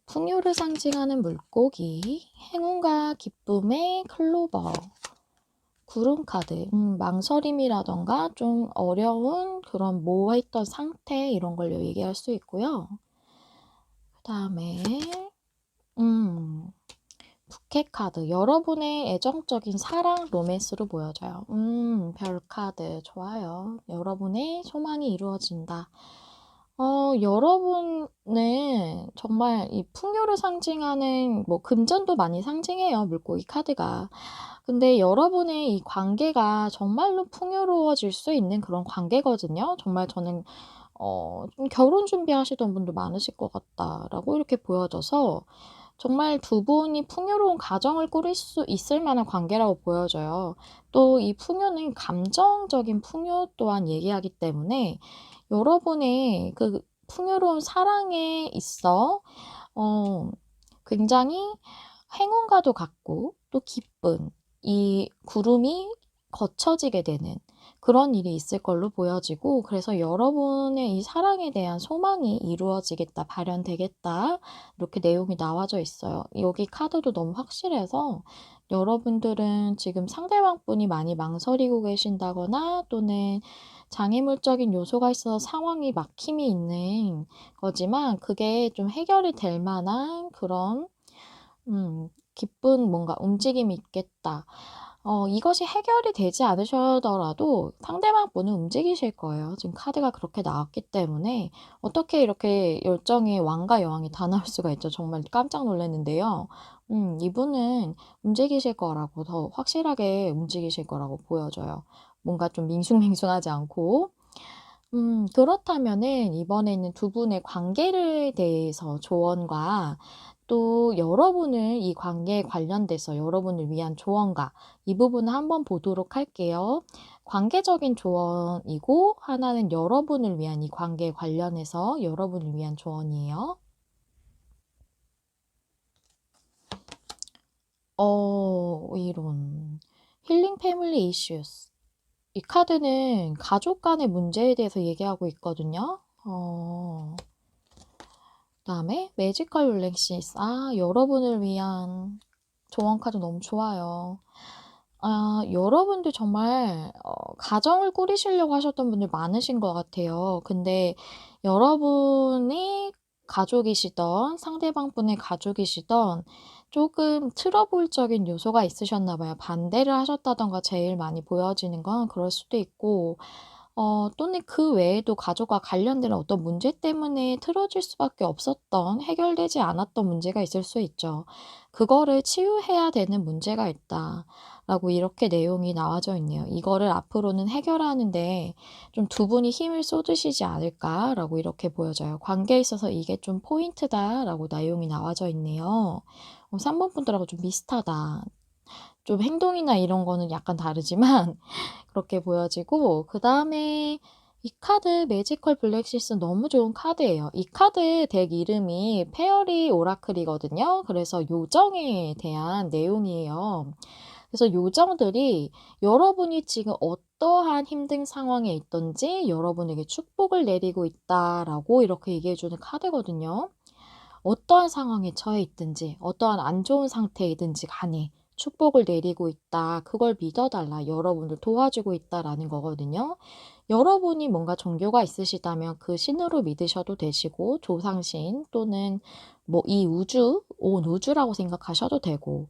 풍요를 상징하는 물고기, 행운과 기쁨의 클로버, 구름 카드, 망설임이라던가 좀 어려운 그런 모호했던 상태 이런 걸 얘기할 수 있고요. 그다음에 음. 부캐 카드. 여러분의 애정적인 사랑 로맨스로 보여져요. 별 카드. 좋아요. 여러분의 소망이 이루어진다. 여러분은 정말 이 풍요를 상징하는 뭐 금전도 많이 상징해요. 물고기 카드가. 근데 여러분의 이 관계가 정말로 풍요로워질 수 있는 그런 관계거든요. 정말 저는 좀 결혼 준비하시던 분도 많으실 것 같다라고 이렇게 보여져서 정말 두 분이 풍요로운 가정을 꾸릴 수 있을 만한 관계라고 보여져요. 또 이 풍요는 감정적인 풍요 또한 얘기하기 때문에 여러분의 그 풍요로운 사랑에 있어 어 굉장히 행운과도 같고 또 기쁜 이 구름이 걷혀지게 되는 그런 일이 있을 걸로 보여지고 그래서 여러분의 이 사랑에 대한 소망이 이루어지겠다, 발현되겠다 이렇게 내용이 나와져 있어요. 여기 카드도 너무 확실해서 여러분들은 지금 상대방 분이 많이 망설이고 계신다거나 또는 장애물적인 요소가 있어서 상황이 막힘이 있는 거지만 그게 좀 해결이 될 만한 그런 기쁜 뭔가 움직임이 있겠다. 이것이 해결이 되지 않으셔더라도 상대방 분은 움직이실 거예요. 지금 카드가 그렇게 나왔기 때문에 어떻게 이렇게 열정의 왕과 여왕이 다 나올 수가 있죠. 정말 깜짝 놀랐는데요. 이분은 움직이실 거라고 더 확실하게 움직이실 거라고 보여져요. 뭔가 좀 밍숭맹숭하지 않고. 그렇다면은 이번에는 두 분의 관계를 대해서 조언과 또 여러분을 이 관계에 관련돼서 여러분을 위한 조언과 이 부분을 한번 보도록 할게요. 관계적인 조언이고 하나는 여러분을 위한 이 관계에 관련해서 여러분을 위한 조언이에요. 이런. 힐링 패밀리 이슈스. 이 카드는 가족 간의 문제에 대해서 얘기하고 있거든요. 그다음에 매지컬 릴렉시스. 여러분을 위한 조언 카드 너무 좋아요. 여러분들 정말 가정을 꾸리시려고 하셨던 분들 많으신 것 같아요. 근데 여러분이 가족이시던 상대방 분의 가족이시던 조금 트러블적인 요소가 있으셨나 봐요. 반대를 하셨다던가 제일 많이 보여지는 건 그럴 수도 있고, 또는 그 외에도 가족과 관련된 어떤 문제 때문에 틀어질 수밖에 없었던, 해결되지 않았던 문제가 있을 수 있죠. 그거를 치유해야 되는 문제가 있다라고 이렇게 내용이 나와져 있네요. 이거를 앞으로는 해결하는데 좀 두 분이 힘을 쏟으시지 않을까라고 이렇게 보여져요. 관계에 있어서 이게 좀 포인트다라고 내용이 나와져 있네요. 3번 분들하고 좀 비슷하다. 좀 행동이나 이런 거는 약간 다르지만 그렇게 보여지고, 그다음에 이 카드 매지컬 블랙시스 너무 좋은 카드예요. 이 카드 덱 이름이 페어리 오라클이거든요. 그래서 요정에 대한 내용이에요. 그래서 요정들이 여러분이 지금 어떠한 힘든 상황에 있든지 여러분에게 축복을 내리고 있다라고 이렇게 얘기해주는 카드거든요. 어떠한 상황에 처해 있든지 어떠한 안 좋은 상태이든지 간에 축복을 내리고 있다. 그걸 믿어달라. 여러분을 도와주고 있다라는 거거든요. 여러분이 뭔가 종교가 있으시다면 그 신으로 믿으셔도 되시고, 조상신 또는 뭐 이 우주, 온 우주라고 생각하셔도 되고,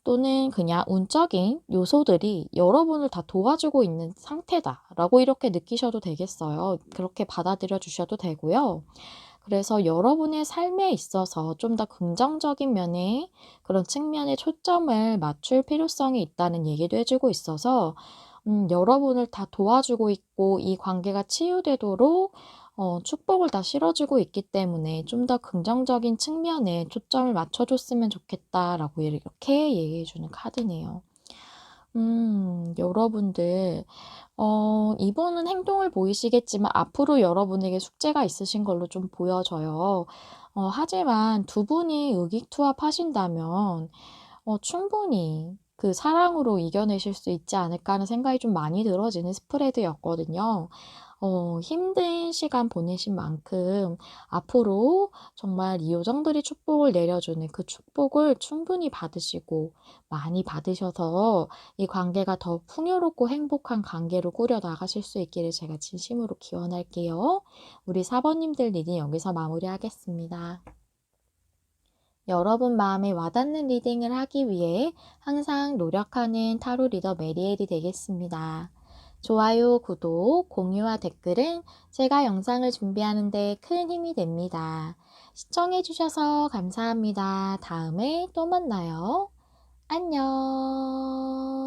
또는 그냥 운적인 요소들이 여러분을 다 도와주고 있는 상태다라고 이렇게 느끼셔도 되겠어요. 그렇게 받아들여 주셔도 되고요. 그래서 여러분의 삶에 있어서 좀 더 긍정적인 면에 그런 측면에 초점을 맞출 필요성이 있다는 얘기도 해주고 있어서 여러분을 다 도와주고 있고 이 관계가 치유되도록 축복을 다 실어주고 있기 때문에 좀 더 긍정적인 측면에 초점을 맞춰줬으면 좋겠다라고 이렇게 얘기해주는 카드네요. 여러분들 이번은 행동을 보이시겠지만 앞으로 여러분에게 숙제가 있으신 걸로 좀 보여져요. 하지만 두 분이 의기투합하신다면 충분히 그 사랑으로 이겨내실 수 있지 않을까 하는 생각이 좀 많이 들어지는 스프레드였거든요. 힘든 시간 보내신 만큼 앞으로 정말 이 요정들이 축복을 내려주는 그 축복을 충분히 받으시고 많이 받으셔서 이 관계가 더 풍요롭고 행복한 관계로 꾸려 나가실 수 있기를 제가 진심으로 기원할게요. 우리 사번님들 리딩 여기서 마무리하겠습니다. 여러분 마음에 와닿는 리딩을 하기 위해 항상 노력하는 타로 리더 메리엘이 되겠습니다. 좋아요, 구독, 공유와 댓글은 제가 영상을 준비하는 데 큰 힘이 됩니다. 시청해주셔서 감사합니다. 다음에 또 만나요. 안녕.